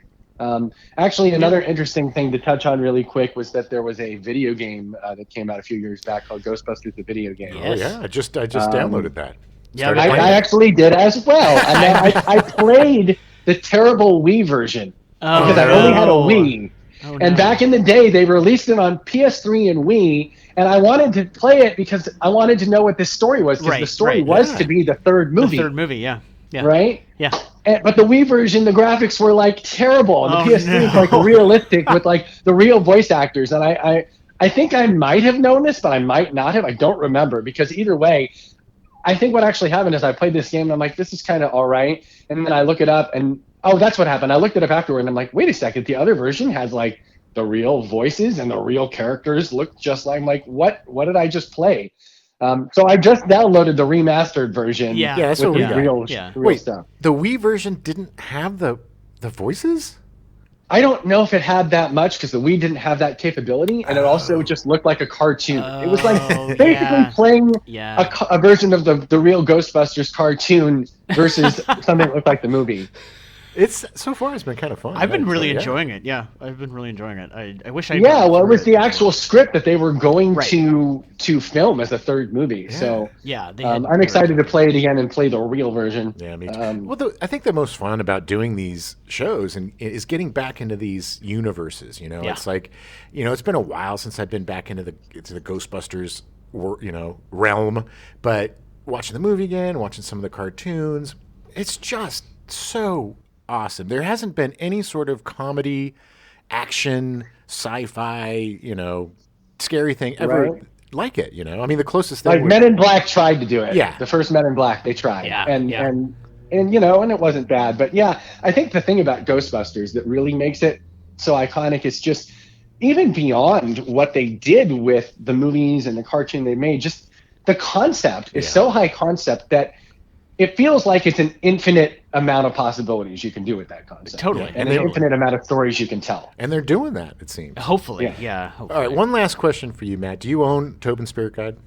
Actually, another interesting thing to touch on really quick was that there was a video game that came out a few years back called Ghostbusters, the video game.
Oh yeah, I just downloaded that.
Yeah,
Started
I
playing it.
actually did as well. And I played the terrible Wii version because I only had a Wii.
Oh,
And
no.
back in the day, they released it on PS3 and Wii, and I wanted to play it because I wanted to know what the story was. Because
Right,
the story
right,
was
yeah.
to be the third
The
movie,
third movie, yeah.
right?
Yeah.
But the Wii version, the graphics were like terrible, and the
Oh,
PS3 was
no.
like realistic with like the real voice actors. And I think I might have known this, but I might not have. I don't remember, because either way, I think what actually happened is I played this game and I'm like, this is kind of all right. And then I look it up and, oh, that's what happened. I looked it up afterward and I'm like, wait a second, the other version has like the real voices and the real characters look just like, I'm like, what did I just play? So I just downloaded the remastered version.
Yeah.
Yeah, that's
with
what we
the
got.
real,
Yeah.
real
Wait,
stuff.
the Wii version didn't have the voices?
I don't know if it had that much because the Wii didn't have that capability, and it also just looked like a cartoon. It was like
Oh,
basically
yeah.
playing
Yeah.
a version of the real Ghostbusters cartoon versus something that looked like the movie.
It's so far it's been kind of fun.
I've been really
Yeah.
enjoying it. Yeah, I've been really enjoying it. I wish I.
Yeah, well, it was the actual script that they were going
Right.
to film as a third movie. So
Yeah, they
I'm excited to play it again and play the real version.
Yeah, me too.
Um,
I think the most fun about doing these shows is getting back into these universes. You know,
Yeah.
it's like, you know, it's been a while since I've been back into the Ghostbusters, realm. But watching the movie again, watching some of the cartoons, it's just so awesome. There hasn't been any sort of comedy, action, sci-fi, scary thing ever
Right.
like it. I mean, the closest thing
like
would-
Men in Black tried to do it.
Yeah.
The first Men in Black, they tried.
Yeah,
And
yeah.
and and it wasn't bad. But yeah, I think the thing about Ghostbusters that really makes it so iconic is just even beyond what they did with the movies and the cartoon they made, just the concept is
Yeah.
so high concept that it feels like it's an infinite amount of possibilities you can do with that concept.
Totally.
Yeah,
And
and
an infinite amount of stories you can tell.
and they're doing that, it seems.
Hopefully,
Yeah.
hopefully.
All right, one last question for you, Matt. Do you own Tobin Spirit Guide?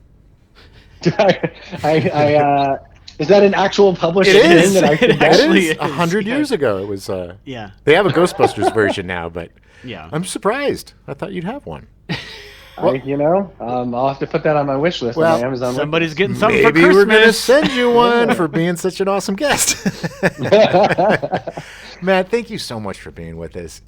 Is that an actual published
It
thing
is.
that I should
It
get?
actually
It is.
is,
100
yeah.
years ago, it was.
Yeah.
They have a Ghostbusters version now, but
Yeah.
I'm surprised. I thought you'd have one.
I'll have to put that on my wish list
Well,
on my Amazon.
Somebody's getting something
Maybe
for Christmas.
we're going to send you one for being such an awesome guest. Matt, thank you so much for being with us.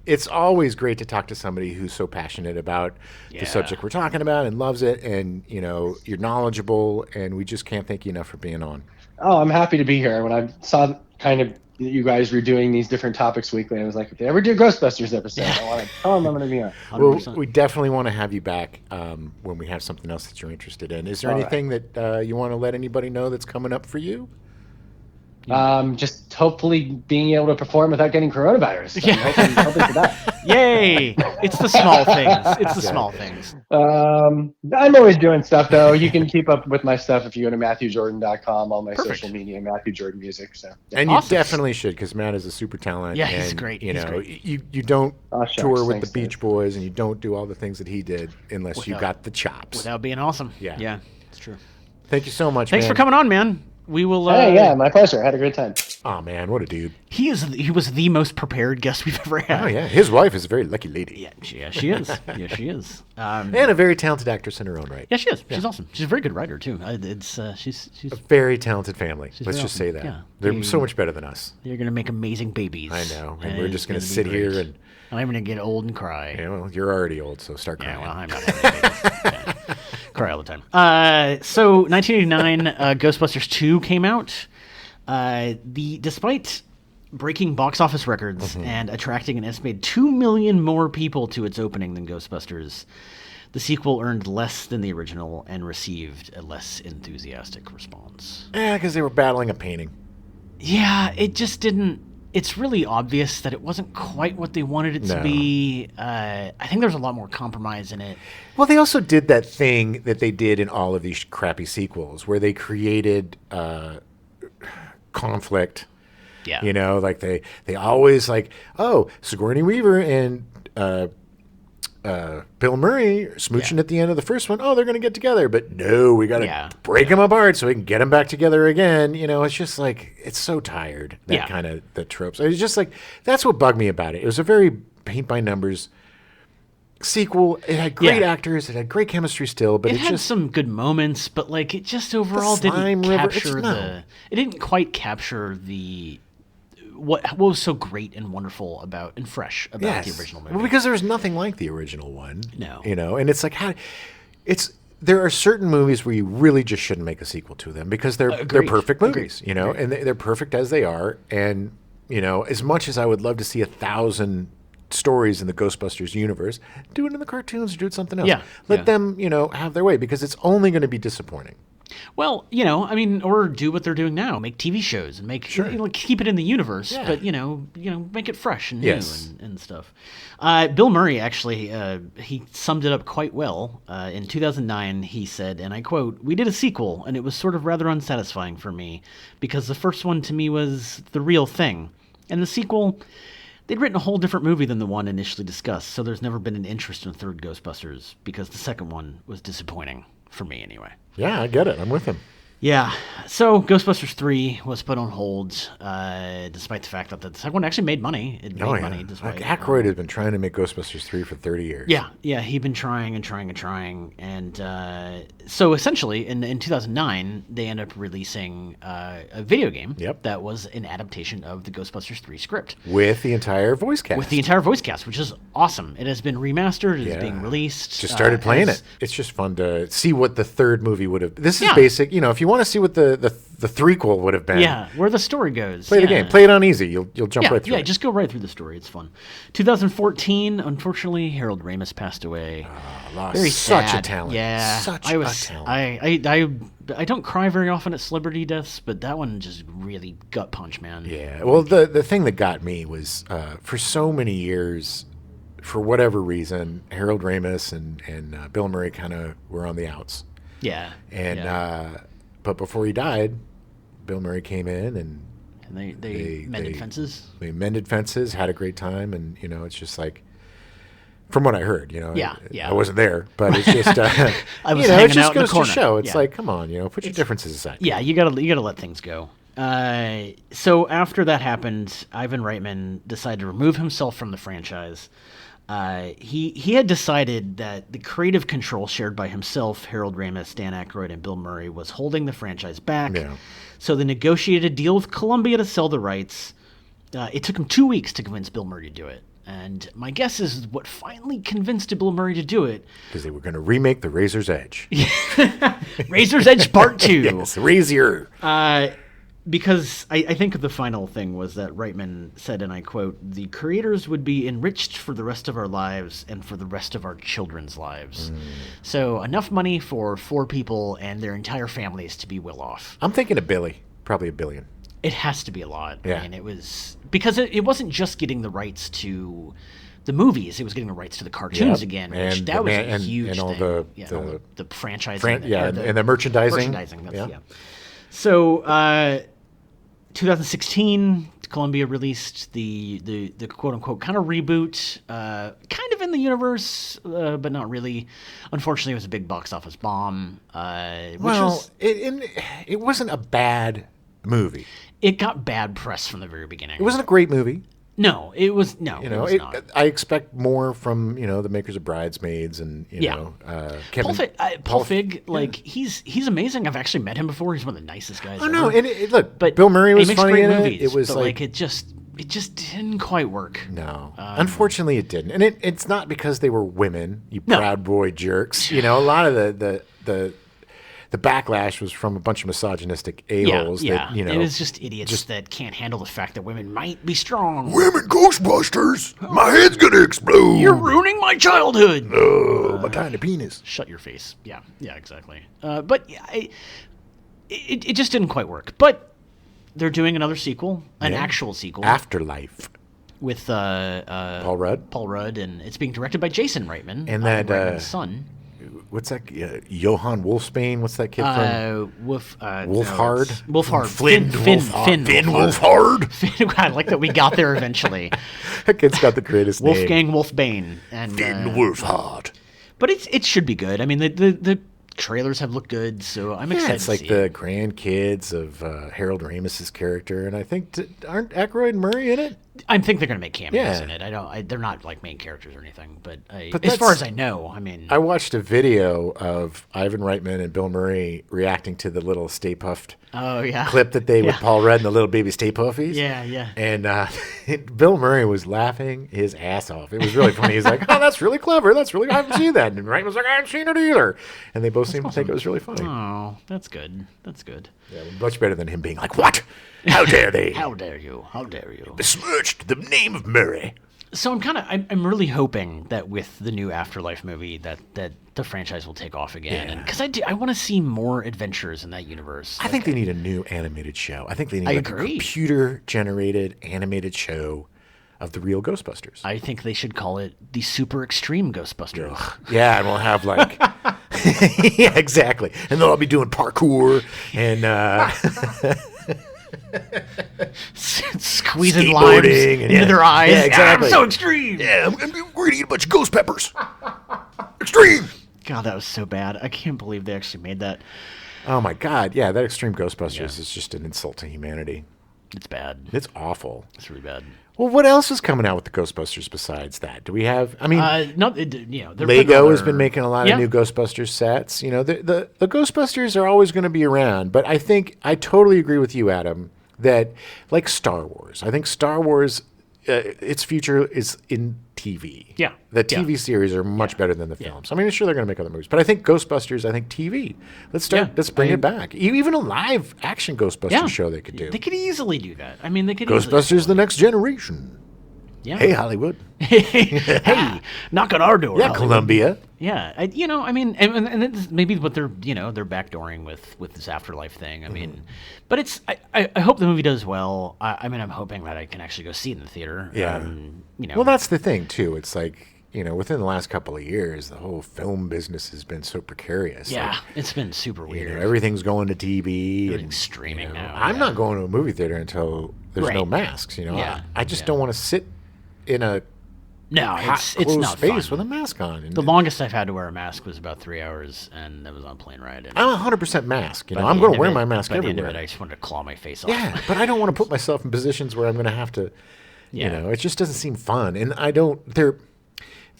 It's always great to talk to somebody who's so passionate about
Yeah.
the subject we're talking about and loves it. And, you're knowledgeable, and we just can't thank you enough for being on.
Oh, I'm happy to be here. When I saw kind of you guys were doing these different topics weekly, I was like, if they ever do a Ghostbusters episode, I want to tell them I'm going to be on.
Well,
100%.
we definitely want to have you back when we have something else that you're interested in. Is there
All right.
anything that you want to let anybody know that's coming up for you?
Just hopefully being able to perform without getting coronavirus.
Yeah.
I'm hoping for that.
Yay! It's the small things. It's the small things.
I'm always doing stuff, though. You can keep up with my stuff if you go to MatthewJordan.com, all my
Perfect.
social media, Matthew Jordan Music. So
And
Awesome.
you definitely should, because Matt is a super talent.
Yeah, he's
and,
great.
You
He's
know,
great.
you don't
Oh, shucks.
tour with
Thanks,
the Beach Boys, and you don't do all the things that he did unless you
Without-
got the chops.
Without being awesome.
Yeah.
Yeah, it's true.
Thank you so much,
Thanks
man.
for coming on, man. We will.
hey, yeah, my pleasure. I had a great time.
Oh man, what a dude!
He was the most prepared guest we've ever had.
Oh yeah, his wife is a very lucky lady.
Yeah, she is. Yeah, she is.
And a very talented actress in her own right.
Yeah, she is. She's awesome. She's a very good writer too. She's
A very talented family. Let's
very
just say
awesome.
that.
Yeah.
They're so much better than us.
You're gonna make amazing babies.
I know, and we're
it's
just gonna
be
sit
great.
here and.
I'm gonna get old and cry.
Yeah, well, you're already old, so start crying.
Yeah, well, I'm not having babies. Yeah. Cry all the time. So 1989, Ghostbusters 2 came out. Despite breaking box office records and attracting an estimated 2 million more people to its opening than Ghostbusters, the sequel earned less than the original and received a less enthusiastic response.
Yeah, because they were battling a painting.
Yeah, it just didn't. It's really obvious that it wasn't quite what they wanted it to
No.
be. I think there's a lot more compromise in it.
Well, they also did that thing that they did in all of these crappy sequels, where they created conflict.
Yeah.
You know, like they always like, oh, Sigourney Weaver and Bill Murray smooching
Yeah.
at the end of the first one. Oh, they're going to get together, but no, we got to
Yeah.
break them apart so we can get them back together again. You know, it's just like it's so tired, that
Yeah.
kind of the tropes. It's just like that's what bugged me about it. It was a very paint by numbers sequel. It had great
Yeah.
actors. It had great chemistry still, but
It
it
had
just
some good moments, but like it just overall
slime
didn't
river, it's-
capture
no.
it didn't quite capture the what was so great and wonderful about and fresh about the original movie.
Well, because there was nothing like the original one.
No.
You know, and it's like there are certain movies where you really just shouldn't make a sequel to them because they're
Agreed.
perfect movies,
Agreed.
you know, and they're perfect as they are. And, you know, as much as I would love to see 1,000 stories in the Ghostbusters universe, do it in the cartoons or do it something else.
Yeah,
Let
yeah.
them, you know, have their way because it's only going to be disappointing.
Well, you know, I mean, or do what they're doing now, make TV shows and make keep it in the universe,
Yeah.
but you know, make it fresh and new
Yes.
and stuff. Bill Murray actually he summed it up quite well. In 2009, he said, and I quote, "We did a sequel, and it was sort of rather unsatisfying for me because the first one to me was the real thing, and the sequel." They'd written a whole different movie than the one initially discussed, so there's never been an interest in a third Ghostbusters because the second one was disappointing for me anyway.
Yeah, I get it. I'm with him.
Yeah, so Ghostbusters 3 was put on hold, despite the fact that the second one actually made money. It made money despite...
Like Aykroyd has been trying to make Ghostbusters 3 for 30 years.
Yeah, he'd been trying and trying and trying, and so essentially, in 2009, they ended up releasing a video game that was an adaptation of the Ghostbusters 3 script.
With the entire voice cast.
With the entire voice cast, which is awesome. It has been remastered, it is
Yeah.
being released.
Just started playing
as-
it. It's just fun to see what the third movie would have. This is
Yeah.
basic. You know, if you want to see what the threequel would have been,
Yeah, where the story goes.
play the
yeah.
game. Play it on easy. You'll jump right through.
Yeah,
it.
just go right through the story. It's fun. 2014, unfortunately, Harold Ramis passed away.
Lost
Very
such a
sad.
talent.
Yeah,
Such
I was.
a talent.
I don't cry very often at celebrity deaths, but that one just really gut punch, man.
Yeah. Well, the thing that got me was for so many years, for whatever reason, Harold Ramis and Bill Murray kind of were on the outs.
Yeah.
And
yeah.
but before he died, Bill Murray came in and
they mended fences.
they mended fences, had a great time, and you know, it's just like. From what I heard, you know,
Yeah.
I wasn't there, but it's just,
I was
you know,
hanging
it just
out in the
goes to
corner.
show. It's
Yeah.
like, come on, you know, put your differences aside.
Yeah, you gotta let things go. So after that happened, Ivan Reitman decided to remove himself from the franchise. He had decided that the creative control shared by himself, Harold Ramis, Dan Aykroyd, and Bill Murray was holding the franchise back.
Yeah.
So they negotiated a deal with Columbia to sell the rights. It took him 2 weeks to convince Bill Murray to do it. And my guess is what finally convinced Bill Murray to do it.
Because they were going to remake The Razor's Edge.
Razor's Edge Part 2.
Yes, Razor.
Because I think the final thing was that Reitman said, and I quote, "The creators would be enriched for the rest of our lives and for the rest of our children's lives." So enough money for 4 people and their entire families to be well off.
I'm thinking of Billy. Probably $1 billion.
It has to be a lot.
Yeah.
I mean, it was... Because it wasn't just getting the rights to the movies, it was getting the rights to the cartoons
Yep.
again,
And
which
the
that was
man-
a
and-
huge
and all
thing.
the-
Yeah,
the-
all the franchising.
And the merchandising.
Merchandising,
Yeah.
yeah. So, 2016, Columbia released the quote unquote kind of reboot, kind of in the universe, but not really. Unfortunately, it was a big box office bomb.
Well, it wasn't a bad movie.
It got bad press from the very beginning.
It wasn't a great movie.
No, it was no.
You know,
it was not.
I expect more from the makers of Bridesmaids and Kevin.
Paul Fig, like he's amazing. I've actually met him before. He's one of the nicest guys.
Oh no,
ever.
and look,
But
Bill Murray was
he makes
funny
great
in
movies,
it. It was
but
like
it just didn't quite work.
no, unfortunately, it didn't, and it's not because they were women. You
No.
proud boy jerks. A lot of the backlash was from a bunch of misogynistic a-holes
Yeah.
that
It was just idiots that can't handle the fact that women might be strong.
women Ghostbusters. My head's gonna explode.
You're ruining my childhood.
Oh, my tiny penis.
Shut your face. Yeah, exactly. But yeah, it just didn't quite work. But they're doing another sequel, an actual sequel,
Afterlife.
with
Paul Rudd.
Paul Rudd, and it's being directed by Jason Reitman.
And that,
Reitman's son.
What's that? Johann Wolfsbane. What's that kid from?
Wolfhard.
Wolfhard.
Finn
Wolfhard.
Finn. I like that we got there eventually.
That kid's got the greatest name.
Wolfgang Wolfbane. And
Finn Wolfhard.
but it should be good. I mean, the trailers have looked good, so I'm excited.
It's
to
like
see
the
it.
grandkids of Harold Ramis's character, and I think aren't Aykroyd and Murray in it?
I think they're going to make cameos
Yeah.
in it. They're not like main characters or anything, but
But
as far
that's-
as I know, I mean,
I watched a video of Ivan Reitman and Bill Murray reacting to the little Stay Puffed
oh yeah,
clip that they with
Yeah.
Paul Rudd and the little baby Stay Puffies.
Yeah.
And Bill Murray was laughing his ass off. It was really funny. He's like, "Oh, that's really clever. That's really I haven't seen that." And Reitman's like, "I haven't seen it either." And they both seemed to think it was really funny.
Oh, that's good. That's good.
Yeah, much better than him being like, "What? How dare they?
How dare you? How dare you?
Besmirched the name of Murray."
So I'm really hoping that with the new Afterlife movie that the franchise will take off again,
Yeah.
because I want to see more adventures in that universe.
I think they need a new animated show. I think they need
I
a
agree.
computer-generated animated show of the real Ghostbusters.
I think they should call it the Super Extreme Ghostbusters.
Yeah, and we'll have like, yeah, exactly. And they'll all be doing parkour and
Squeezing limes
skateboarding and
into their eyes.
Yeah, exactly.
I'm so extreme.
Yeah, we're gonna eat a bunch of ghost peppers. Extreme.
God, that was so bad. I can't believe they actually made that.
Oh my God, yeah, that Extreme Ghostbusters is just an insult to humanity.
It's bad.
It's awful.
It's really bad.
Well, what else is coming out with the Ghostbusters besides that? Do we have? I mean,
They're
Lego
putting
has
other-
been making a lot of
Yeah.
new Ghostbusters sets. The Ghostbusters are always going to be around, but I think I totally agree with you, Adam, that like Star Wars, I think Star Wars, its future is in TV.
Yeah.
The TV series are much better than the films. I mean, sure, they're going to make other movies, but I think Ghostbusters, I think TV. Let's bring it back. Even a live action Ghostbusters show they could do.
They could easily do that. I mean, they could easily-
Ghostbusters: The Next Generation.
Yeah.
Hey, Hollywood.
Hey, knock on our door.
Yeah,
Hollywood.
Columbia.
Yeah, I mean, and it's maybe what they're backdooring with this Afterlife thing. I mean, but it's I hope the movie does well. I mean, I'm hoping that I can actually go see it in the theater.
Yeah.
You know.
Well, that's the thing too. It's like, within the last couple of years, the whole film business has been so precarious.
yeah,
Like,
it's been super weird.
everything's going to TV.
Everything's streaming now.
I'm not going to a movie theater until there's no
Right.
masks.
Yeah,
I just don't want to sit in a
No,
hot,
it's
closed
not
space
fun.
with a mask on. And
The longest I've had to wear a mask was about 3 hours, and that was on a plane ride. And
I'm 100% mask.
by
I'm
the
going
end
to wear
of it-
my mask
by the end
everywhere.
of it, I just wanted to claw my face off.
Yeah, but I don't want to put myself in positions where I'm going to have to.
Yeah.
It just doesn't seem fun, and I don't.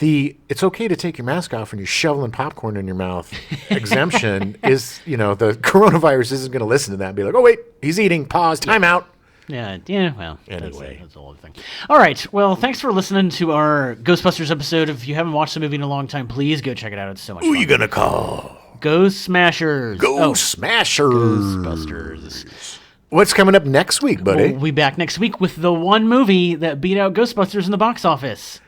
It's okay to take your mask off when you're shoveling popcorn in your mouth. Exemption is, the coronavirus isn't going to listen to that and be like, oh wait, he's eating. Pause. Time out.
Yeah, well,
Anyway.
that's a whole other thing. All right, well, thanks for listening to our Ghostbusters episode. If you haven't watched the movie in a long time, please go check it out. It's so much
Who
fun.
you gonna call?
Ghost Smashers.
Ghost Smashers.
Ghostbusters.
What's coming up next week, buddy?
We'll be back next week with the one movie that beat out Ghostbusters in the box office,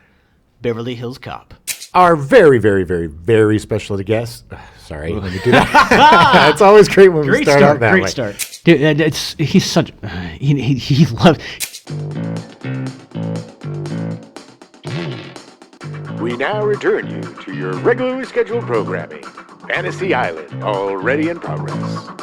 Beverly Hills Cop.
Our very, very, very, very special guest. Sorry, let me do that. It's always great when we
Great
start
start,
out that
great
way.
start. Dude, and he's such he loves.
We now return you to your regularly scheduled programming. Fantasy Island, already in progress.